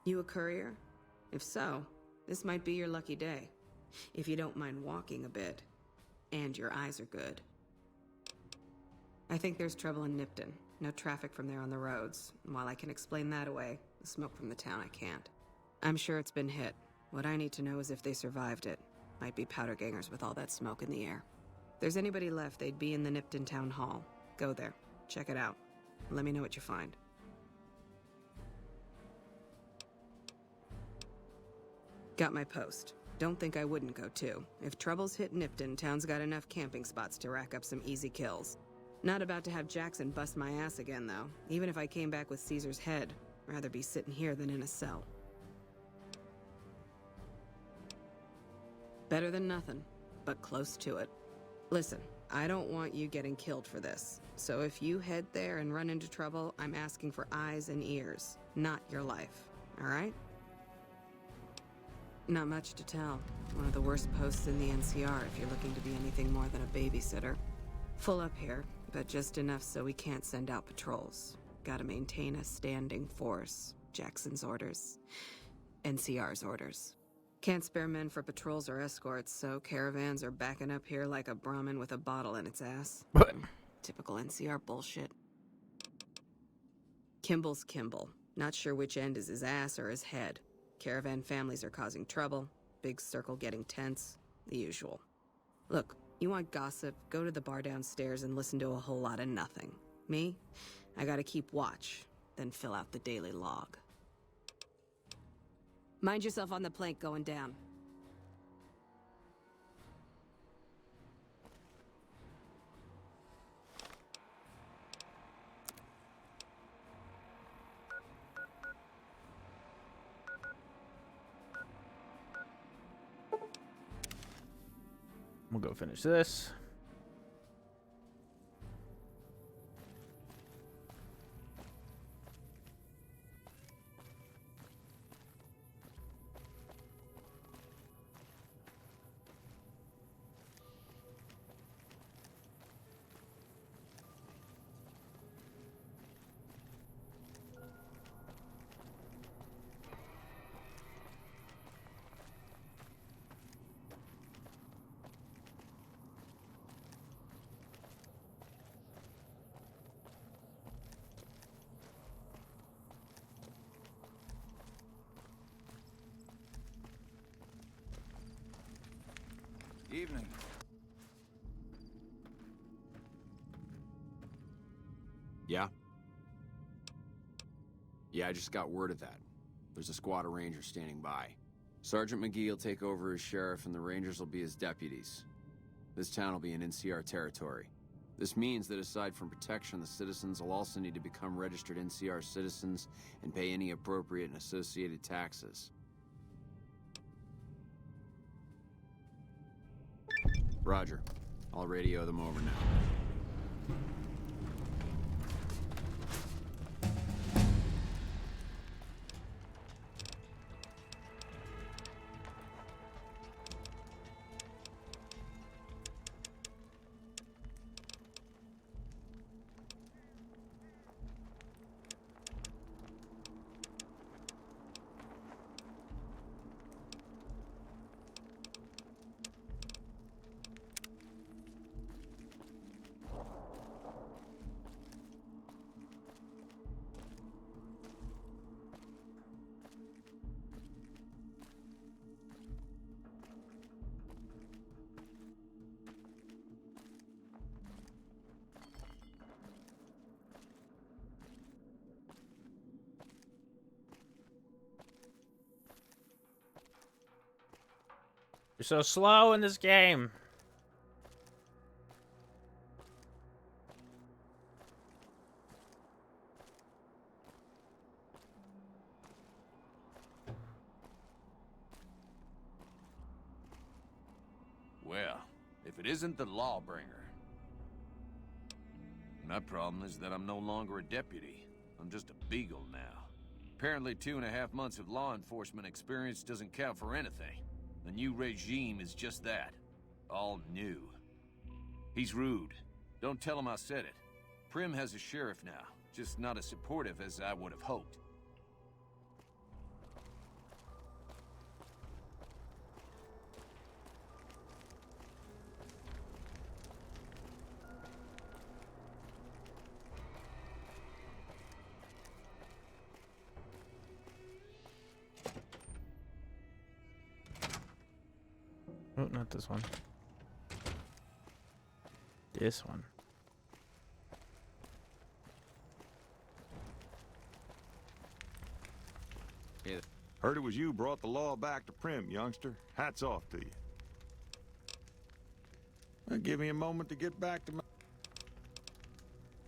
S10: You a courier? If so, this might be your lucky day. If you don't mind walking a bit. And your eyes are good. I think there's trouble in Nipton. No traffic from there on the roads. And while I can explain that away, the smoke from the town I can't. I'm sure it's been hit. What I need to know is if they survived it. Might be powder gangers with all that smoke in the air. If there's anybody left, they'd be in the Nipton Town Hall. Go there. Check it out. Let me know what you find. Got my post. Don't think I wouldn't go too. If troubles hit Nipton, town's got enough camping spots to rack up some easy kills. Not about to have Jackson bust my ass again, though. Even if I came back with Caesar's head, rather be sitting here than in a cell. Better than nothing, but close to it. Listen, I don't want you getting killed for this. So if you head there and run into trouble, I'm asking for eyes and ears, not your life. All right? Not much to tell. One of the worst posts in the NCR if you're looking to be anything more than a babysitter. Full up here, but just enough so we can't send out patrols. Gotta maintain a standing force. Jackson's orders. NCR's orders. Can't spare men for patrols or escorts, so caravans are backing up here like a Brahmin with a bottle in its ass. Typical NCR bullshit. Kimball's Kimball. Not sure which end is his ass or his head. Caravan families are causing trouble. Big circle getting tense. The usual. Look, you want gossip, go to the bar downstairs and listen to a whole lot of nothing. Me? I gotta keep watch, then fill out the daily log. Mind yourself on the plank going down.
S1: We'll go finish this.
S15: Evening.
S8: Yeah? Yeah, I just got word of that. There's a squad of rangers standing by. Sergeant McGee will take over as sheriff and the rangers will be his deputies. This town will be in NCR territory. This means that aside from protection, the citizens will also need to become registered NCR citizens and pay any appropriate and associated taxes. Roger. I'll radio them over now.
S1: You're so slow in this game.
S4: Well, if it isn't the Lawbringer. My problem is that I'm no longer a deputy. I'm just a beagle now. Apparently 2.5 months of law enforcement experience doesn't count for anything. The new regime is just that. All new. He's rude. Don't tell him I said it. Prim has a sheriff now, just not as supportive as I would have hoped.
S1: Oh, not this one. This one.
S6: Yeah. Heard it was you brought the law back to Prim, youngster. Hats off to you. Now, give me a moment to get back to my...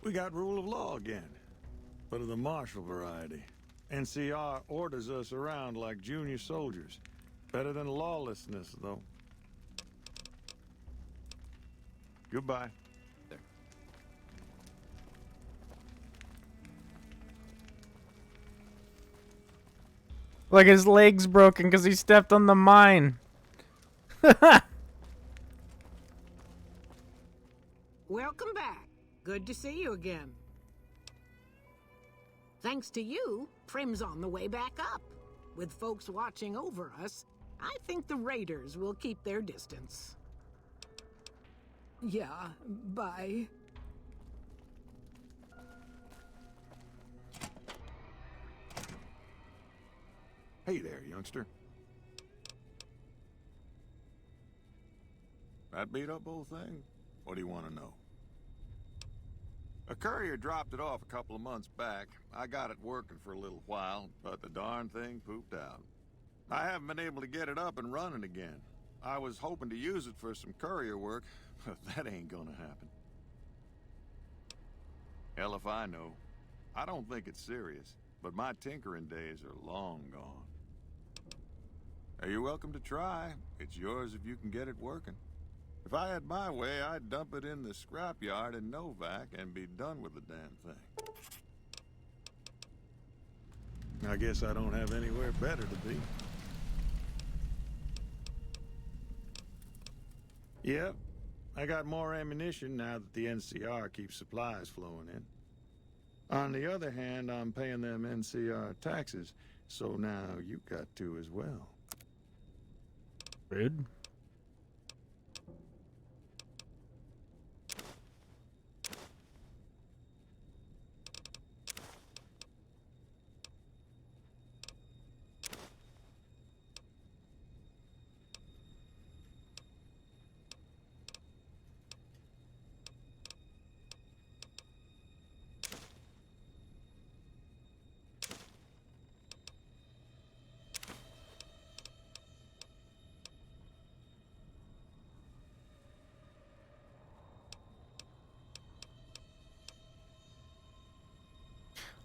S6: We got rule of law again, but of the martial variety. NCR orders us around like junior soldiers. Better than lawlessness, though. Goodbye.
S8: There.
S1: Like his leg's broken because he stepped on the mine.
S7: Welcome back. Good to see you again. Thanks to you, Prim's on the way back up. With folks watching over us, I think the raiders will keep their distance. Yeah, bye.
S6: Hey there, youngster. That beat up old thing? What do you want to know? A courier dropped it off a couple of months back. I got it working for a little while, but the darn thing pooped out. I haven't been able to get it up and running again. I was hoping to use it for some courier work, but that ain't gonna happen. Hell if I know. I don't think it's serious, but my tinkering days are long gone. Now, you're welcome to try. It's yours if you can get it working. If I had my way, I'd dump it in the scrapyard in Novak and be done with the damn thing. I guess I don't have anywhere better to be. Yep, I got more ammunition now that the NCR keeps supplies flowing in. On the other hand, I'm paying them NCR taxes, so now you got to as well.
S1: Rude.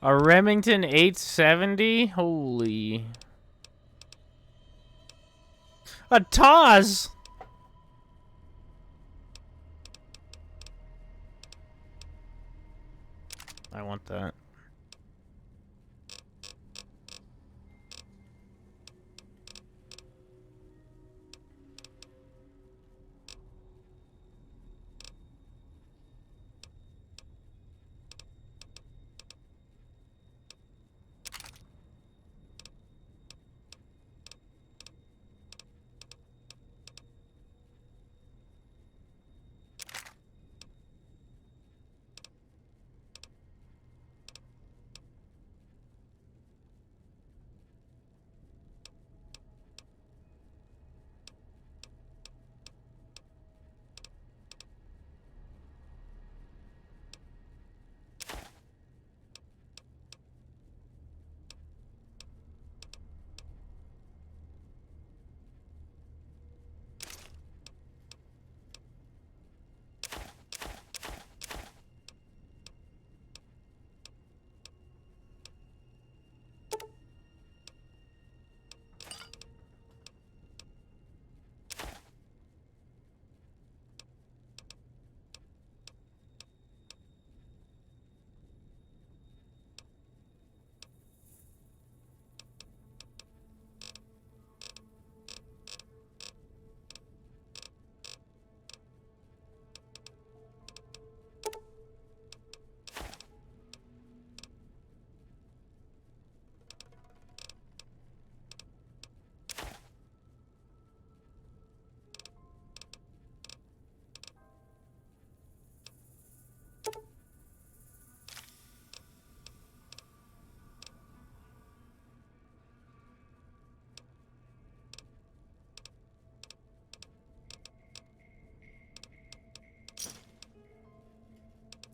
S1: A Remington 870? Holy. A Taz! I want that.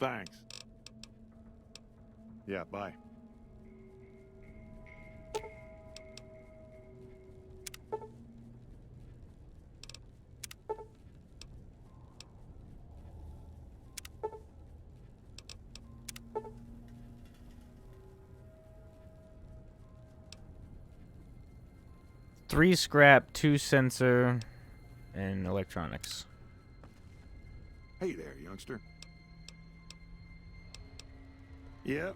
S6: Thanks. Yeah, bye.
S1: Three scrap, 2 sensor, and electronics.
S6: Hey there, youngster. Yep.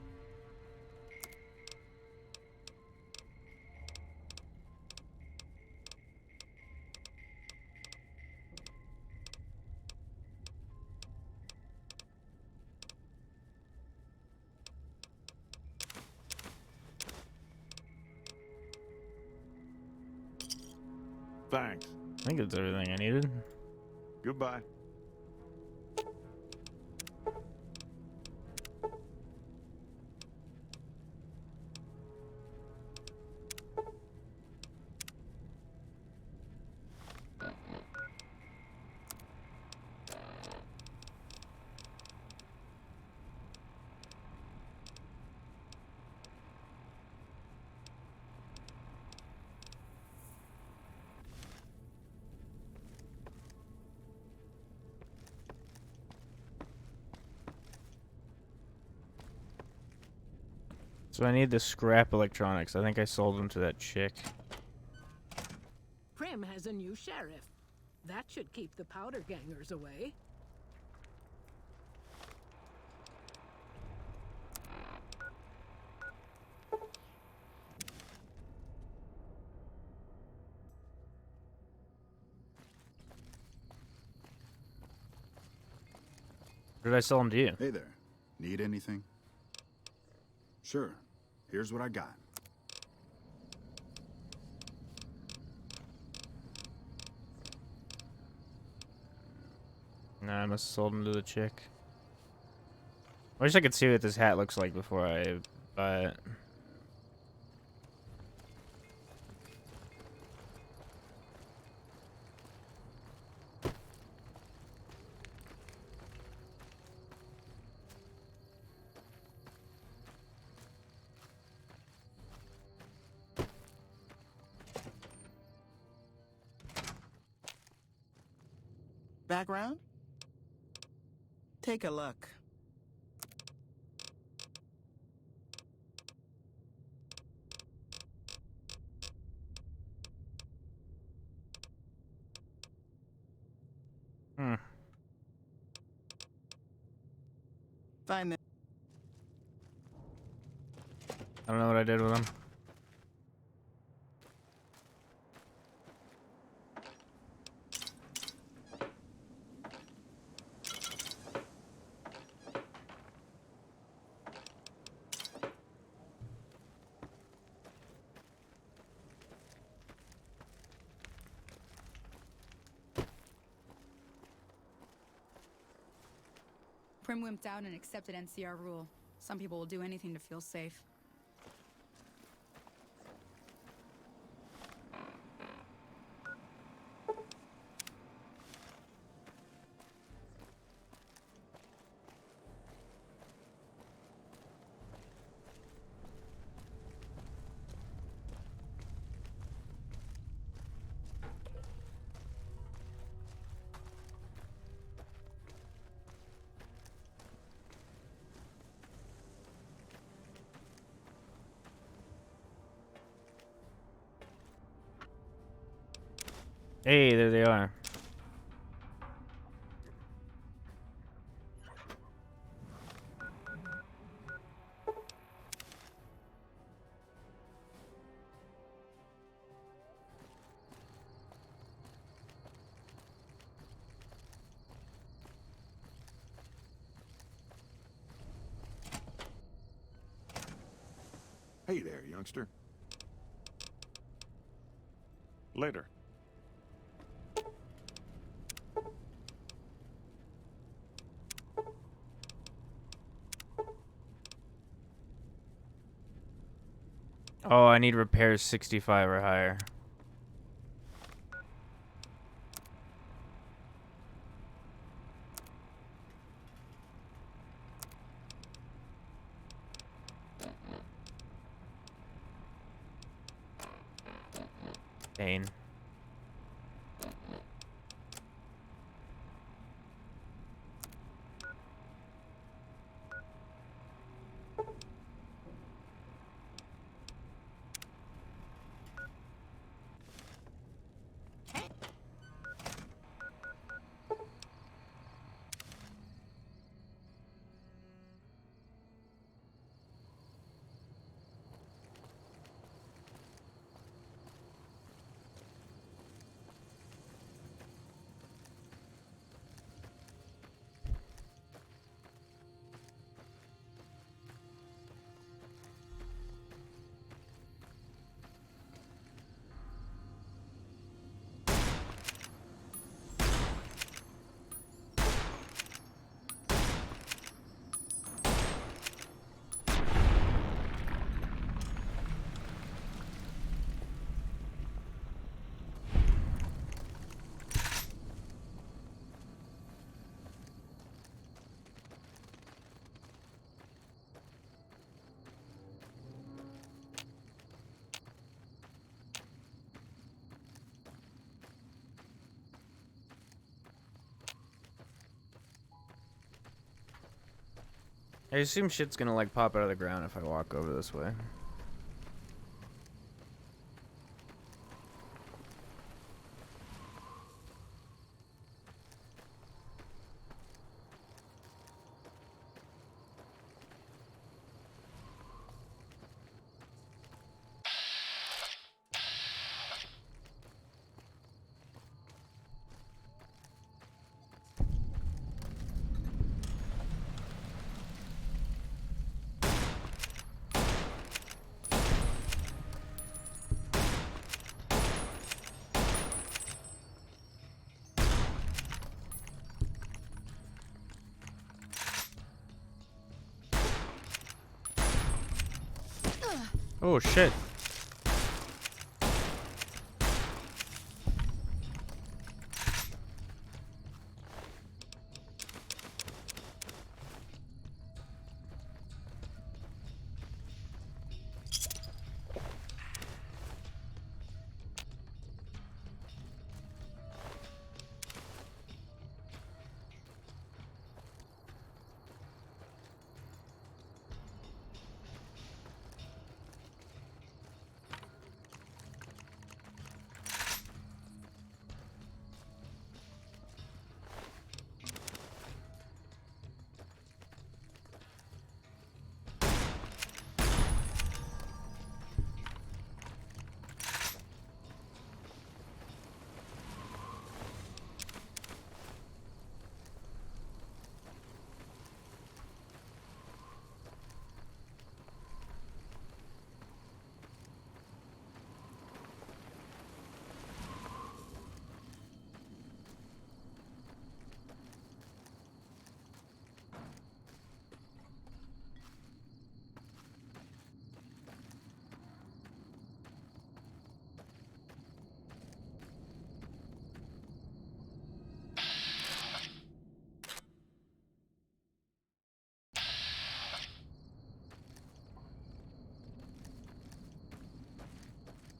S6: Thanks.
S1: I think that's everything I needed.
S6: Goodbye.
S1: So I need the scrap electronics. I think I sold them to that chick.
S7: Prim has a new sheriff. That should keep the powder gangers away.
S1: What did I sell them to you?
S14: Hey there. Need anything? Sure. Here's what I got.
S1: Nah, I must have sold them to the chick. I wish I could see what this hat looks like before I buy it.
S17: Background? Take a look.
S1: Hmm.
S17: Find them.
S1: I don't know what I did with them.
S13: Prim wimped out and accepted NCR rule. Some people will do anything to feel safe.
S1: Hey, there they are.
S6: Hey there, youngster. Later.
S1: Oh, I need repairs 65 or higher. Dane. I assume shit's gonna like pop out of the ground if I walk over this way. Oh shit.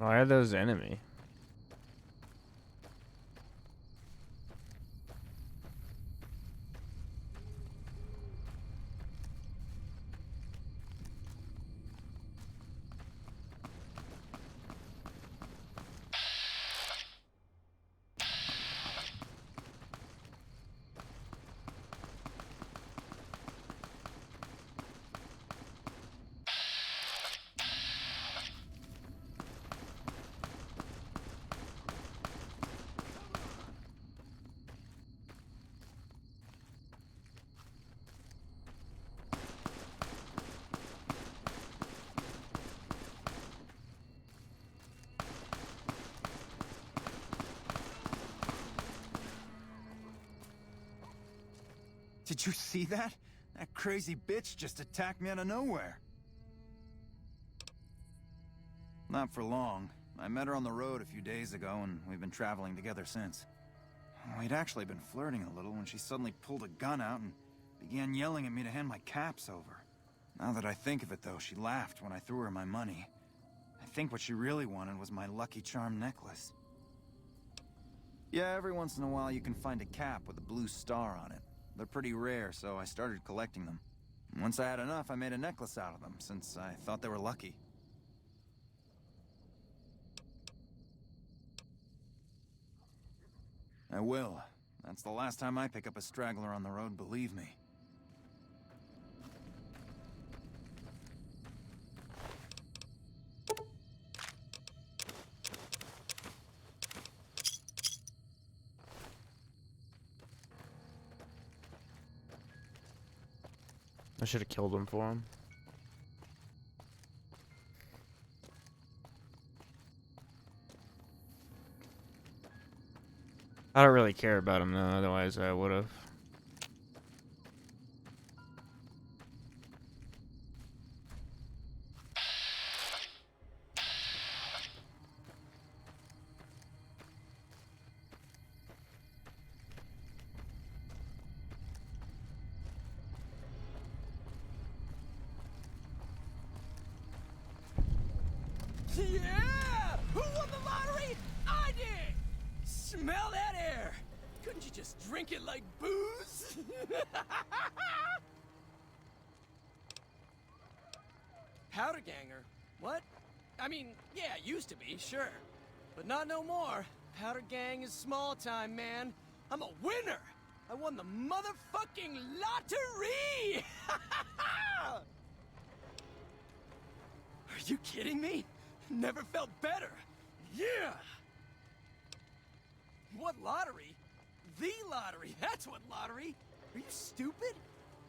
S1: Why are those enemy?
S15: Did you see that? That crazy bitch just attacked me out of nowhere. Not for long. I met her on the road a few days ago, and we've been traveling together since. We'd actually been flirting a little when she suddenly pulled a gun out and began yelling at me to hand my caps over. Now that I think of it, though, she laughed when I threw her my money. I think what she really wanted was my Lucky Charm necklace. Yeah, every once in a while you can find a cap with a blue star on it. They're pretty rare, so I started collecting them. Once I had enough, I made a necklace out of them, since I thought they were lucky. I will. That's the last time I pick up a straggler on the road, believe me.
S1: I should have killed him for him. I don't really care about him though, otherwise I would have.
S12: Yeah! Who won the lottery? I did! Smell that air! Couldn't you just drink it like booze? Powder ganger? What? I mean, yeah, used to be, sure. But not no more. Powder gang is small time, man. I'm a winner! I won the motherfucking lottery! Are you kidding me? Never felt better. Yeah! What lottery? The lottery. That's what lottery. Are you stupid?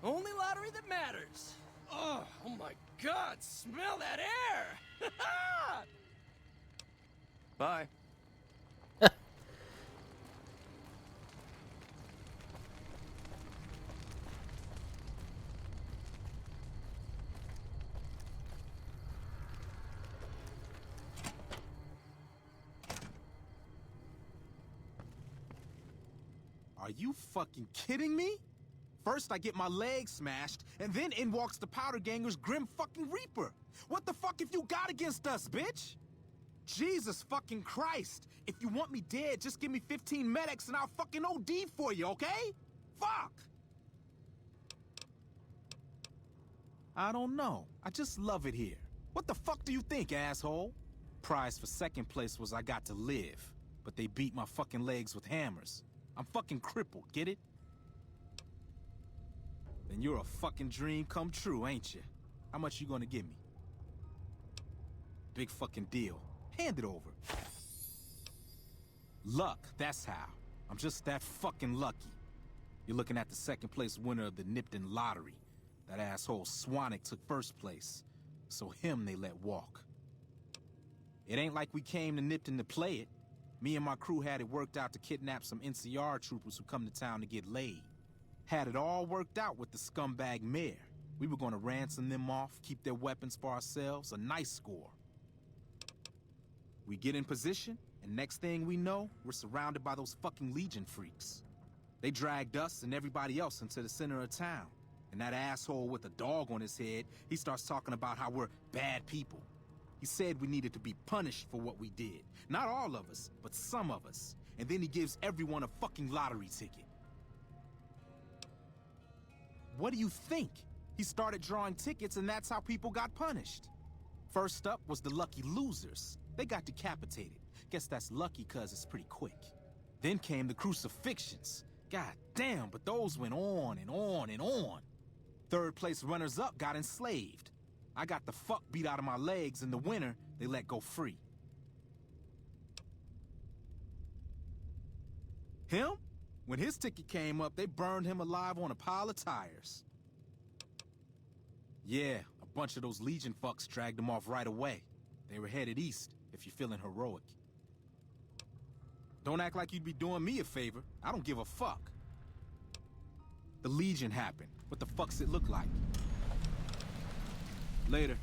S12: Only lottery that matters. Oh my God, smell that air! Bye.
S18: Are you fucking kidding me? First I get my leg smashed, and then in walks the Powder Ganger's Grim fucking Reaper. What the fuck have you got against us, bitch? Jesus fucking Christ. If you want me dead, just give me 15 medics and I'll fucking OD for you, okay? Fuck! I don't know. I just love it here. What the fuck do you think, asshole? Prize for second place was I got to live, but they beat my fucking legs with hammers. I'm fucking crippled, get it? Then you're a fucking dream come true, ain't you? How much you gonna give me? Big fucking deal. Hand it over. Luck, that's how. I'm just that fucking lucky. You're looking at the second place winner of the Nipton lottery. That asshole Swanick took first place, so him they let walk. It ain't like we came to Nipton to play it. Me and my crew had it worked out to kidnap some NCR troopers who come to town to get laid. Had it all worked out with the scumbag mayor. We were gonna ransom them off, keep their weapons for ourselves, a nice score. We get in position, and next thing we know, we're surrounded by those fucking Legion freaks. They dragged us and everybody else into the center of town. And that asshole with a dog on his head, he starts talking about how we're bad people. He said we needed to be punished for what we did. Not all of us, but some of us. And then he gives everyone a fucking lottery ticket. What do you think? He started drawing tickets and that's how people got punished. First up was the lucky losers. They got decapitated. Guess that's lucky cause it's pretty quick. Then came the crucifixions. God damn, but those went on and on and on. Third place runners-up got enslaved. I got the fuck beat out of my legs. In the winter, they let go free. Him? When his ticket came up, they burned him alive on a pile of tires. Yeah, a bunch of those Legion fucks dragged him off right away. They were headed east, if you're feeling heroic. Don't act like you'd be doing me a favor. I don't give a fuck. The Legion happened. What the fuck's it look like? Later.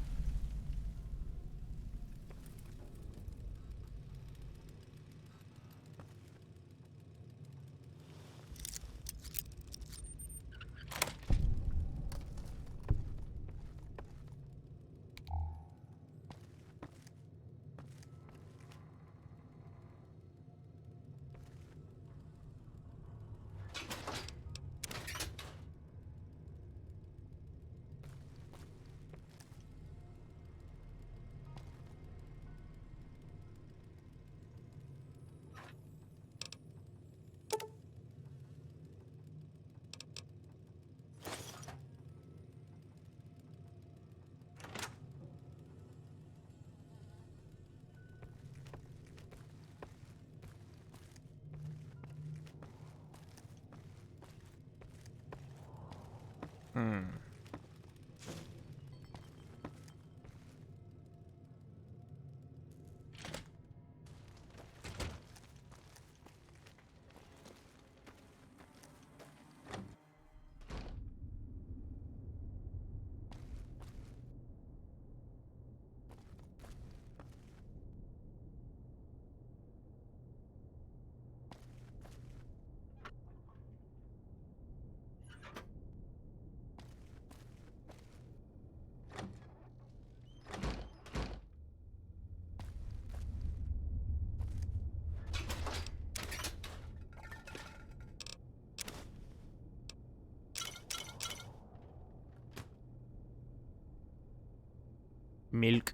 S1: Milk.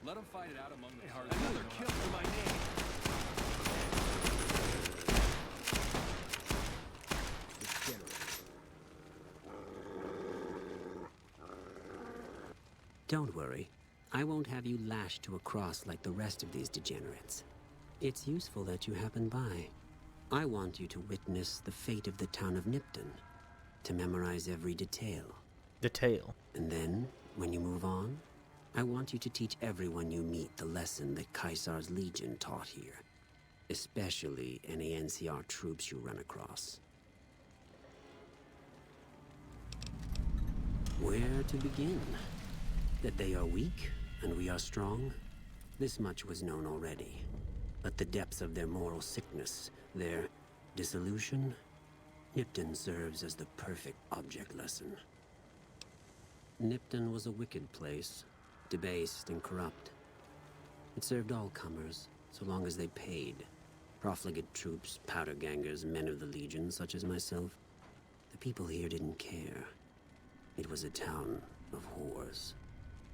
S19: Let them fight it out among themselves. Another kill for my name.
S20: Don't worry. I won't have you lashed to a cross like the rest of these degenerates. It's useful that you happen by. I want you to witness the fate of the town of Nipton, to memorize every detail.
S1: Detail.
S20: And then, when you move on, I want you to teach everyone you meet the lesson that Caesar's Legion taught here, especially any NCR troops you run across. Where to begin? That they are weak and we are strong? This much was known already. But the depths of their moral sickness, their dissolution, Nipton serves as the perfect object lesson. Nipton was a wicked place, debased and corrupt. It served all comers, so long as they paid. Profligate troops, powder gangers, men of the Legion, such as myself. The people here didn't care. It was a town of whores.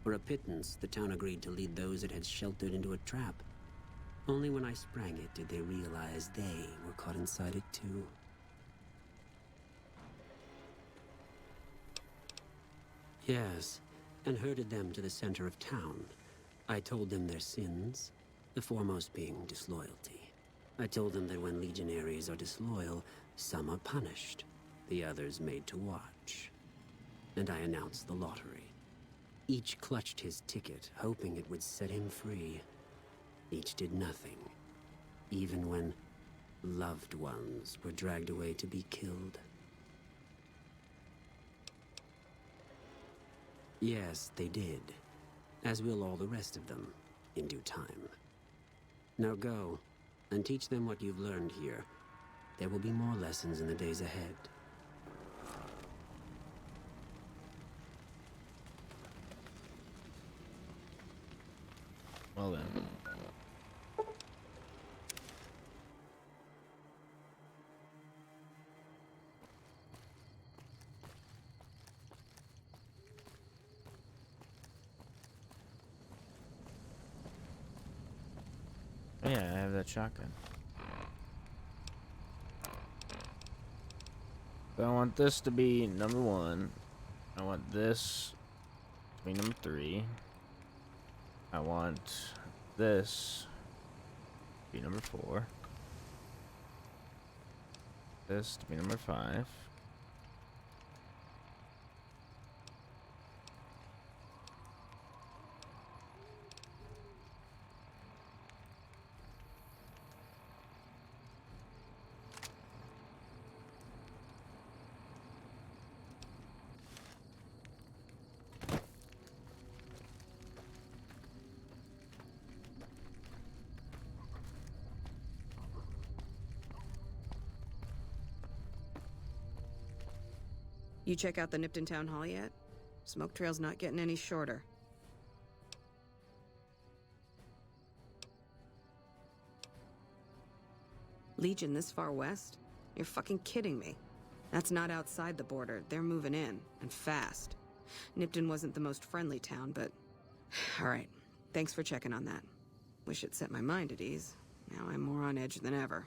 S20: For a pittance, the town agreed to lead those it had sheltered into a trap. Only when I sprang it did they realize they were caught inside it too. Yes, and herded them to the center of town. I told them their sins, the foremost being disloyalty. I told them that when legionaries are disloyal, some are punished, the others made to watch. And I announced the lottery. Each clutched his ticket, hoping it would set him free. Each did nothing, even when loved ones were dragged away to be killed. Yes, they did. As will all the rest of them, in due time. Now go, and teach them what you've learned here. There will be more lessons in the days ahead.
S1: Well then. Yeah, I have that shotgun. So I want this to be number 1. I want this to be number 3. I want this to be number 4. This to be number 5.
S10: You check out the Nipton Town Hall yet? Smoke trail's not getting any shorter. Legion this far west? You're fucking kidding me. That's not outside the border. They're moving in, and fast. Nipton wasn't the most friendly town, but... Alright, thanks for checking on that. Wish it set my mind at ease. Now I'm more on edge than ever.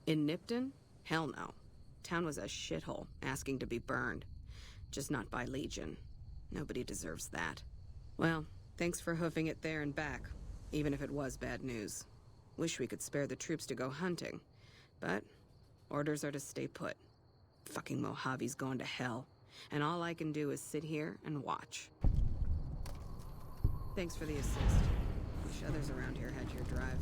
S10: In Nipton? Hell no. Town was a shithole, asking to be burned. Just not by Legion. Nobody deserves that. Well, thanks for hoofing it there and back, even if it was bad news. Wish we could spare the troops to go hunting, but orders are to stay put. Fucking Mojave's gone to hell, and all I can do is sit here and watch. Thanks for the assist. Wish others around here had your drive.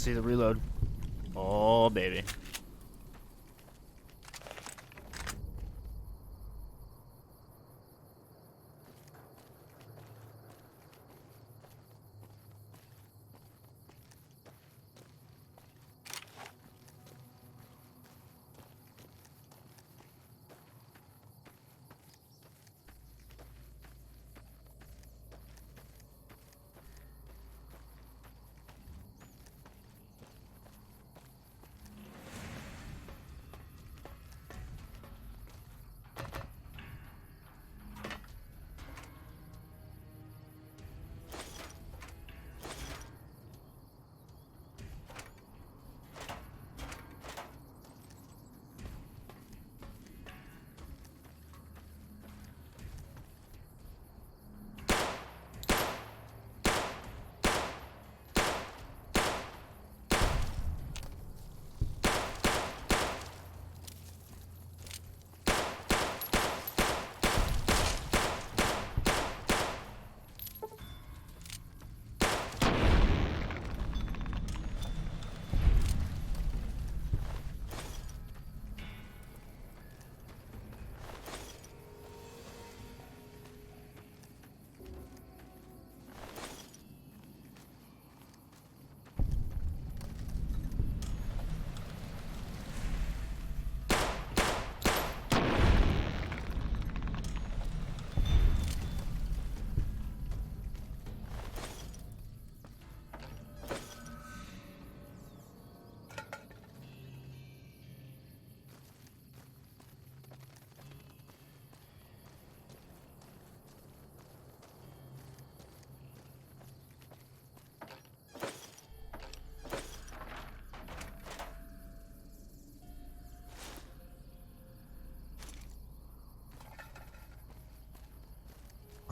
S1: see the reload. Oh, baby.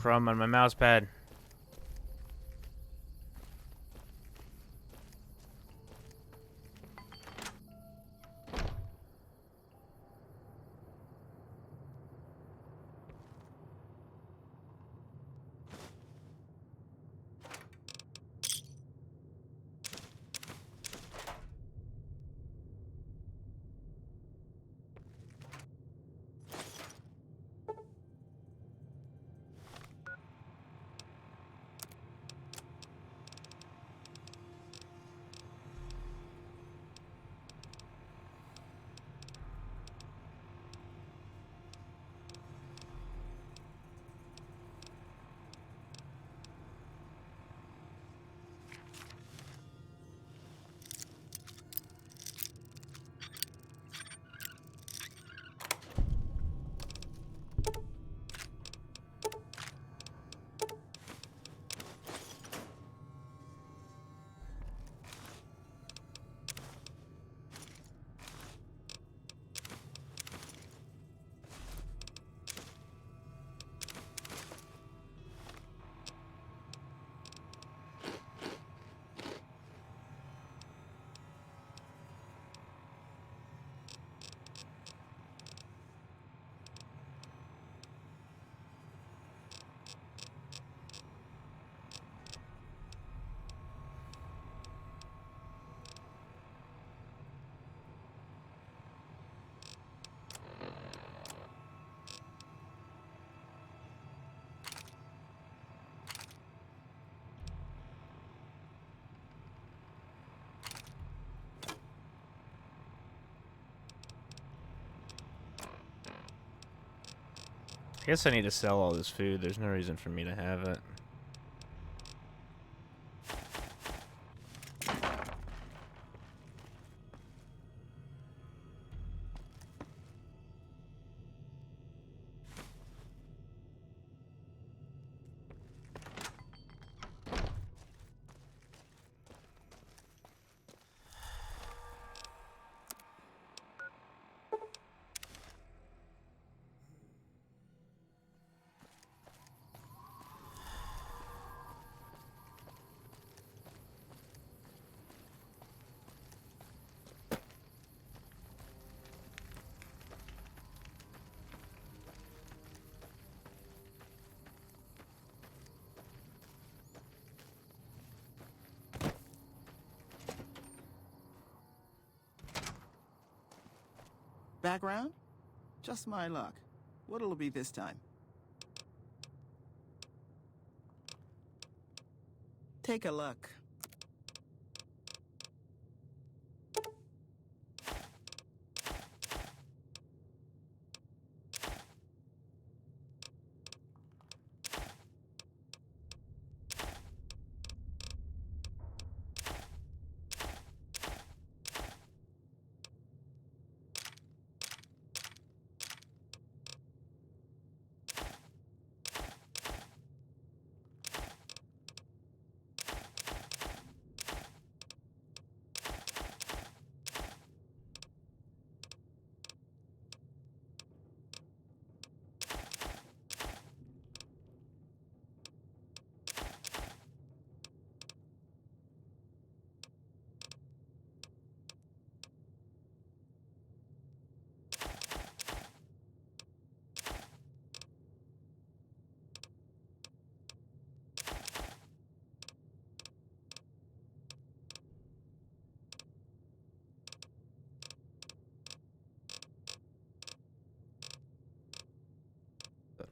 S1: Crumb on my mouse pad. I guess I need to sell all this food. There's no reason for me to have it.
S17: Background? Just my luck. What'll it be this time? Take a look.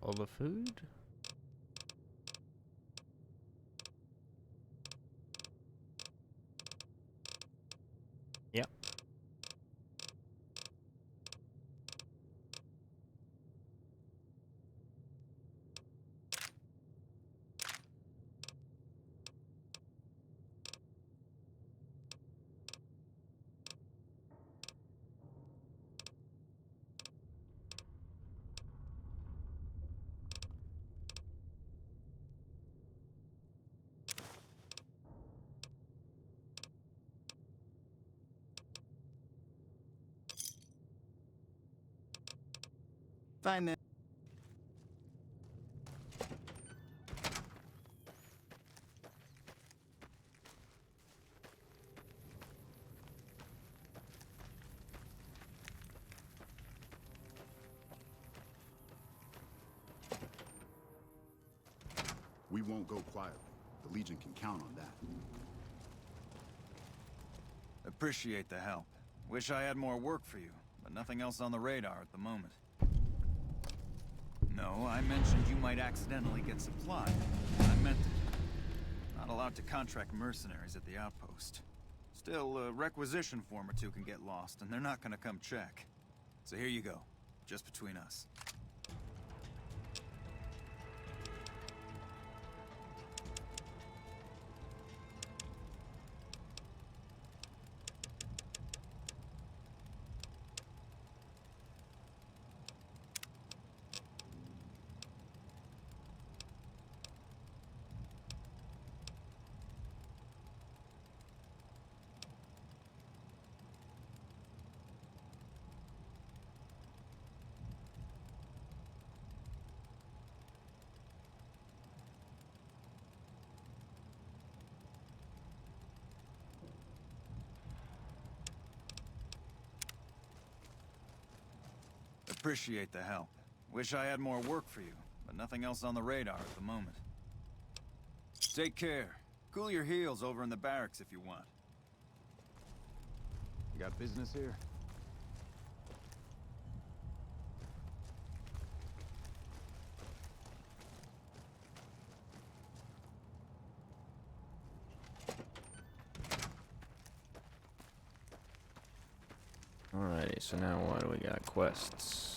S1: All the food? Yep.
S17: Find that.
S14: We won't go quietly. The Legion can count on that.
S15: Appreciate the help. Wish I had more work for you, but nothing else on the radar at the moment. No, I mentioned you might accidentally get supplied. I meant it. Not allowed to contract mercenaries at the outpost. Still, a requisition form or two can get lost, and they're not gonna come check. So here you go, just between us. Appreciate the help. Wish I had more work for you, but nothing else on the radar at the moment. Take care. Cool your heels over in the barracks if you want.
S16: You got business here?
S1: Alrighty, so now what do we got? Quests.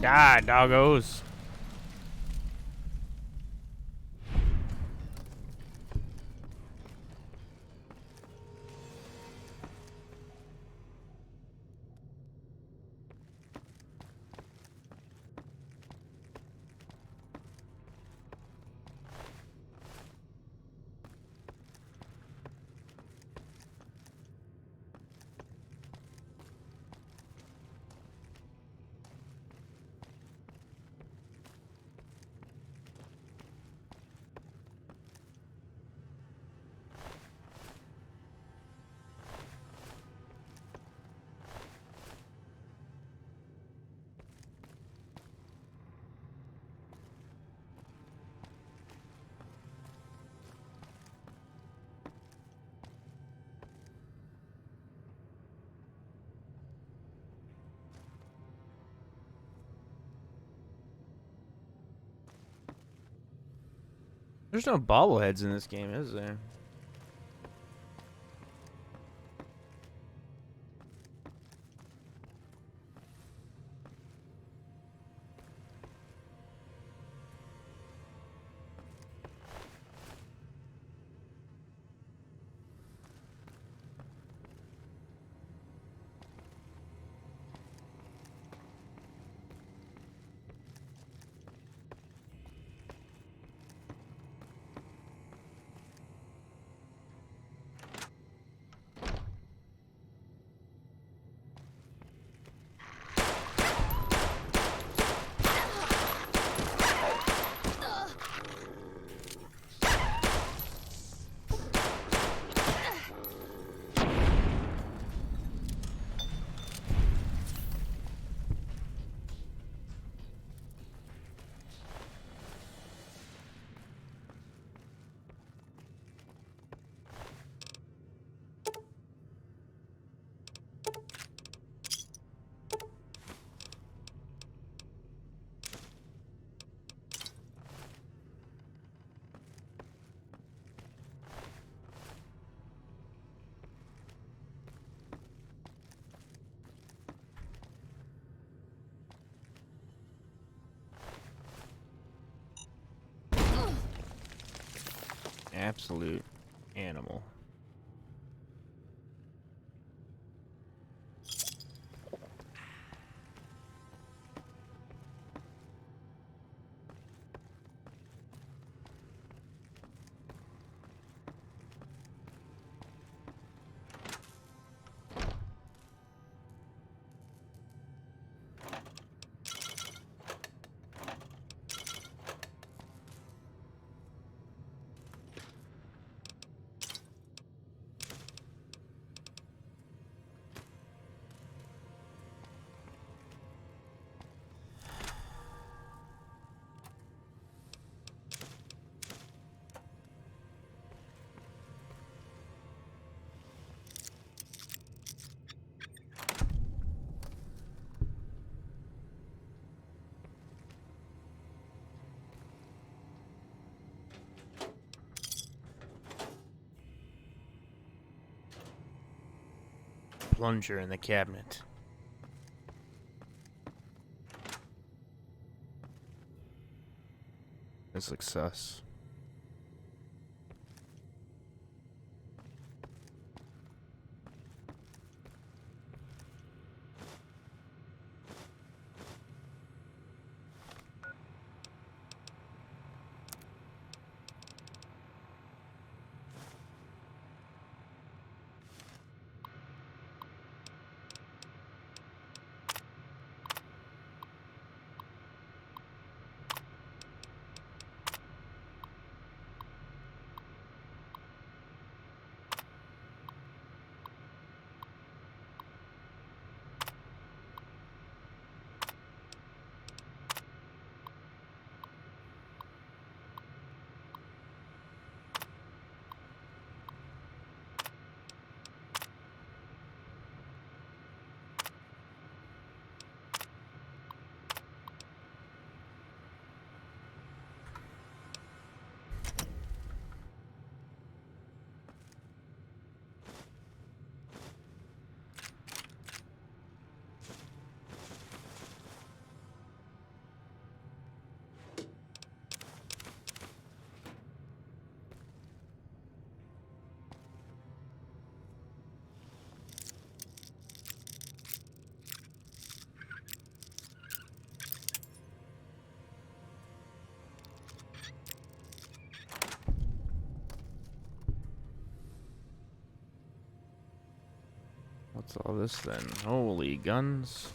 S1: Die, doggos. There's no bobbleheads in this game, is there? Absolute animal. Plunger in the cabinet. A success. What's all this then? Holy guns.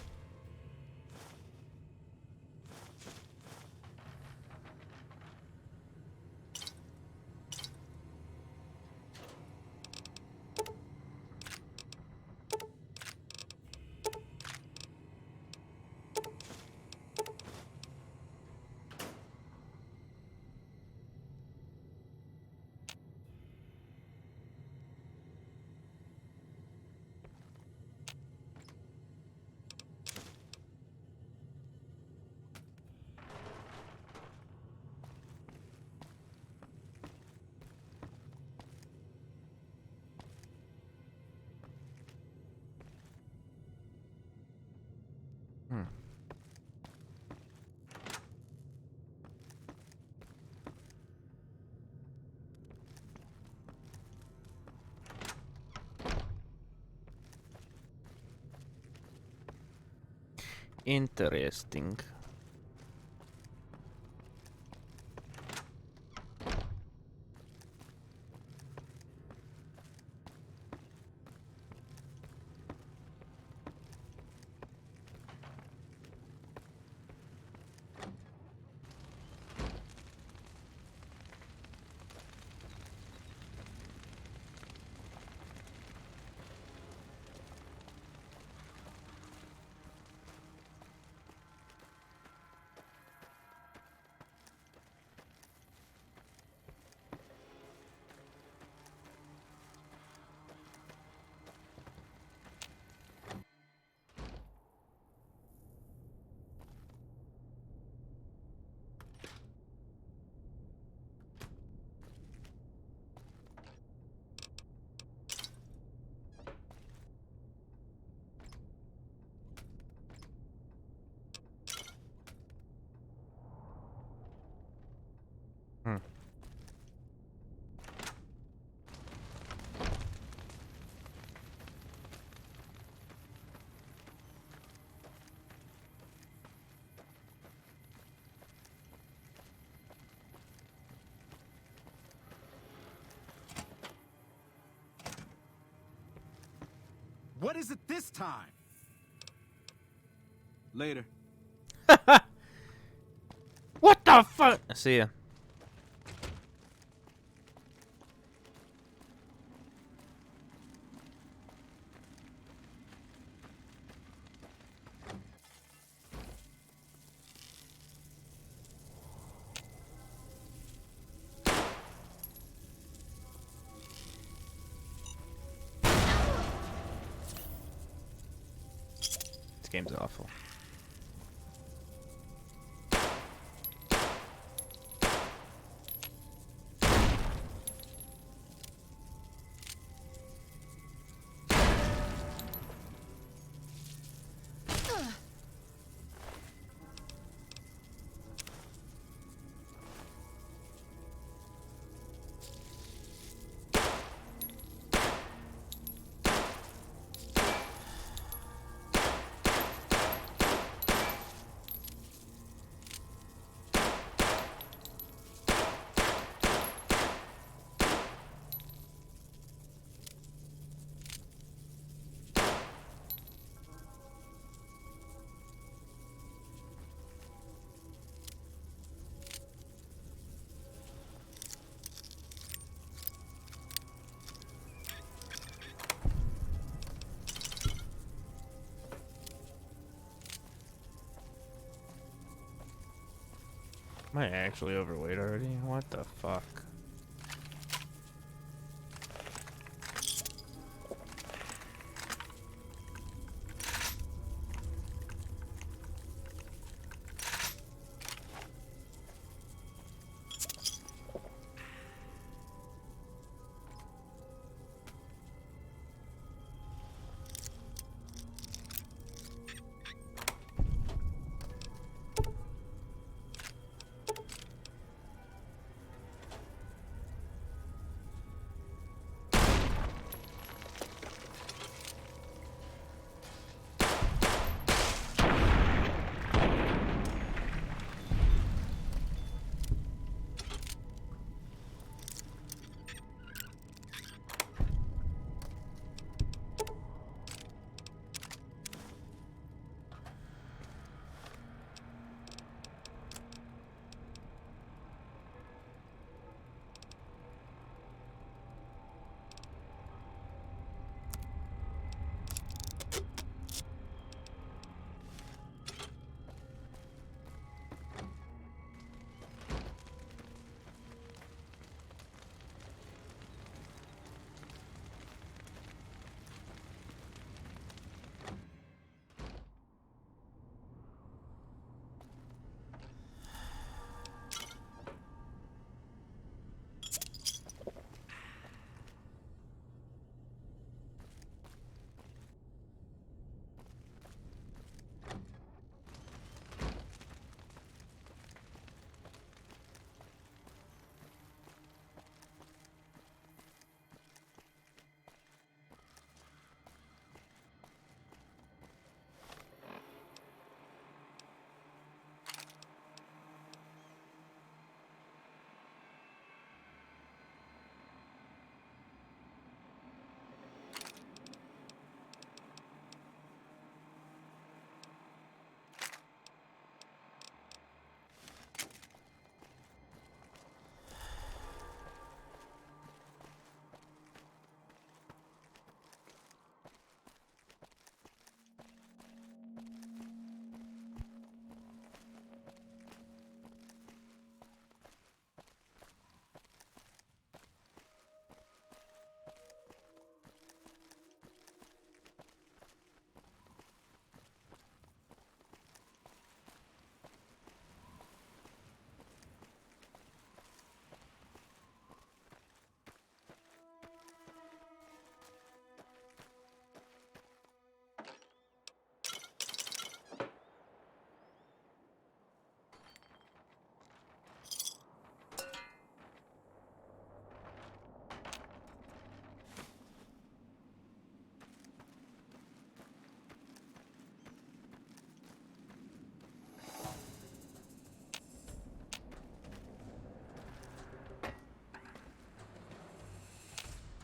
S1: Interesting.
S18: What is it this time? Later.
S1: What the fuck? See ya. This game's awful. Am I actually overweight already? What the fuck?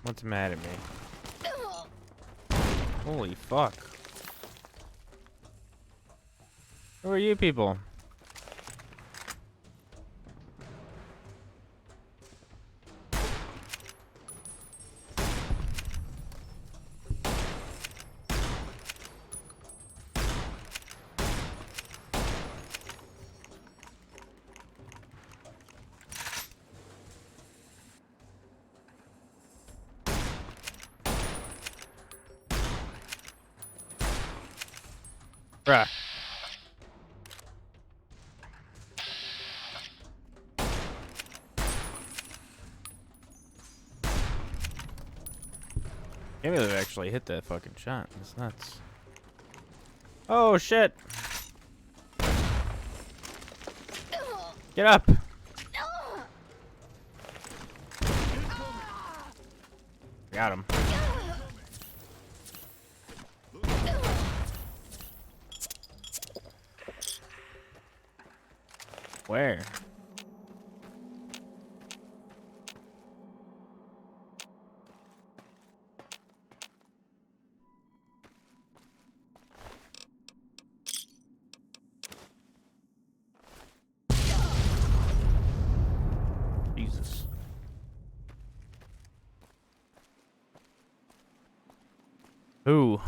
S1: What's mad at me? Holy fuck. Who are you people? Bruh. Can't believe I actually hit that fucking shot. That's nuts. Oh shit! Get up! Got him. Where? Jesus. Who?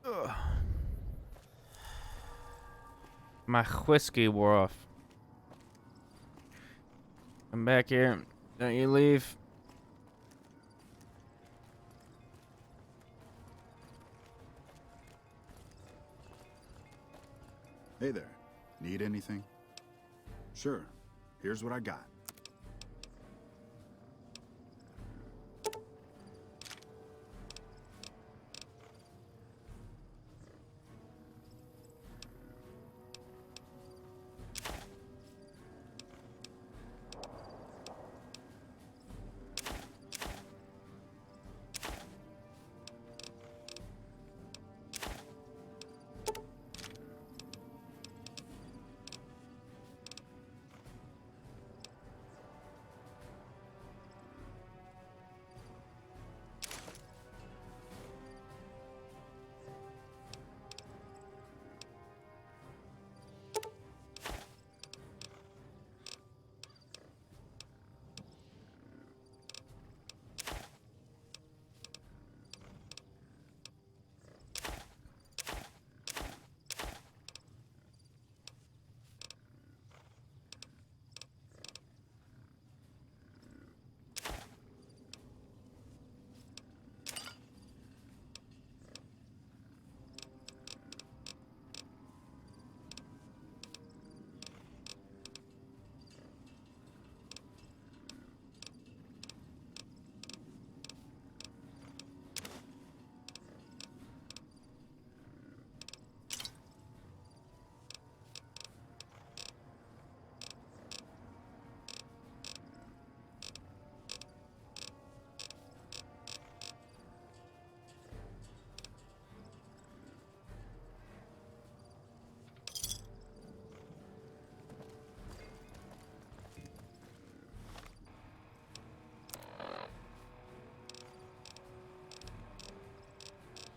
S1: Ugh. My whiskey wore off. Come back here. Don't you leave.
S14: Hey there. Need anything? Sure. Here's what I got.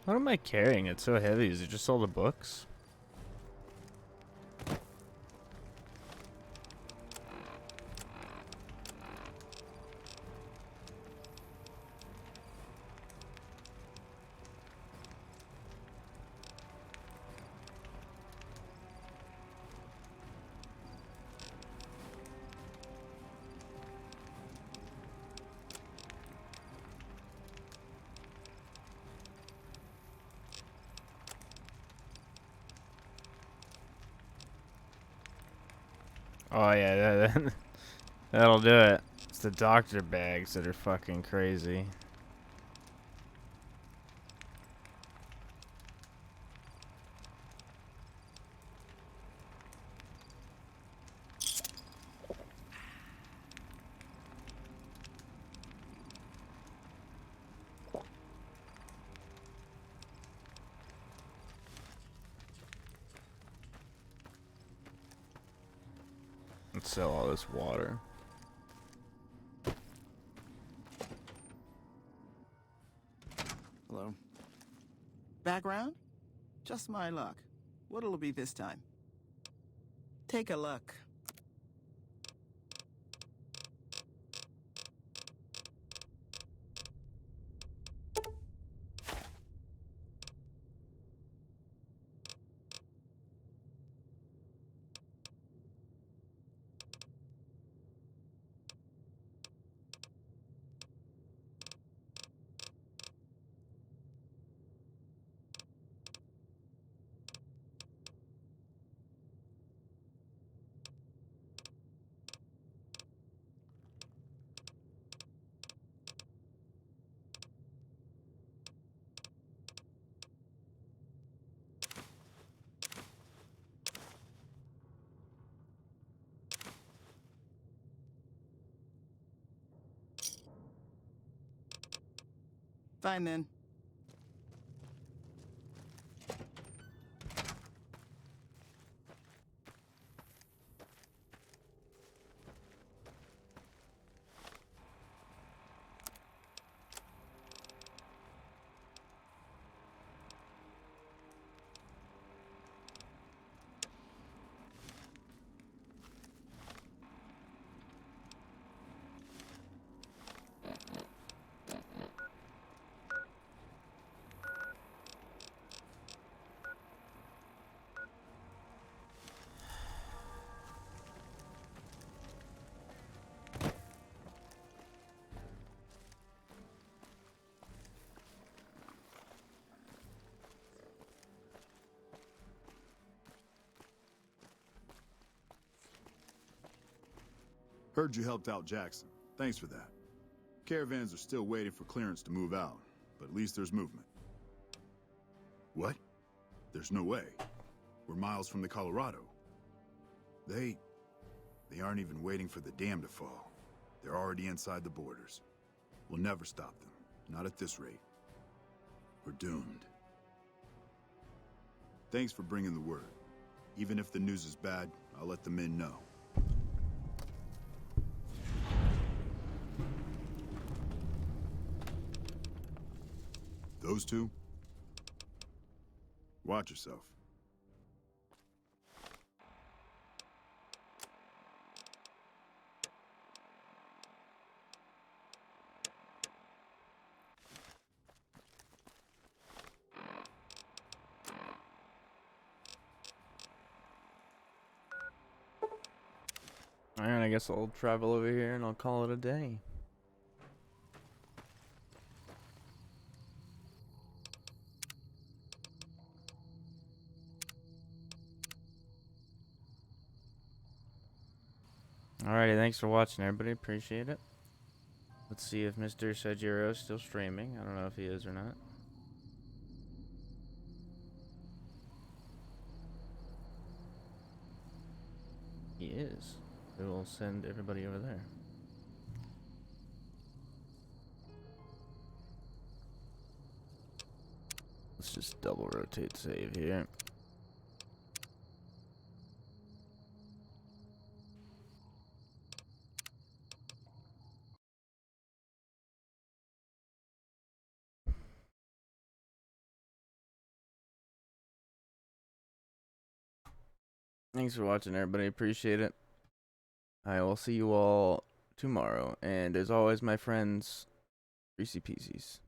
S1: What am I carrying? It's so heavy. Is it just all the books? Oh yeah, that'll do it. It's the doctor bags that are fucking crazy. Let's sell all this water.
S17: Hello. Background? Just my luck. What'll it be this time? Take a look. Fine then.
S14: Heard you helped out Jackson. Thanks for that. Caravans are still waiting for clearance to move out, but at least there's movement. What? There's no way. We're miles from the Colorado. They aren't even waiting for the dam to fall. They're already inside the borders. We'll never stop them. Not at this rate. We're doomed. Thanks for bringing the word. Even if the news is bad, I'll let the men know. Those two? Watch yourself.
S1: Alright, I guess I'll travel over here and I'll call it a day. Alrighty, thanks for watching, everybody. Appreciate it. Let's see if Mr. Sajiro is still streaming. I don't know if he is or not. He is. We will send everybody over there. Let's just double rotate save here. Thanks for watching, everybody. Appreciate it. I will see you all tomorrow. And as always, my friends, greasy peasies.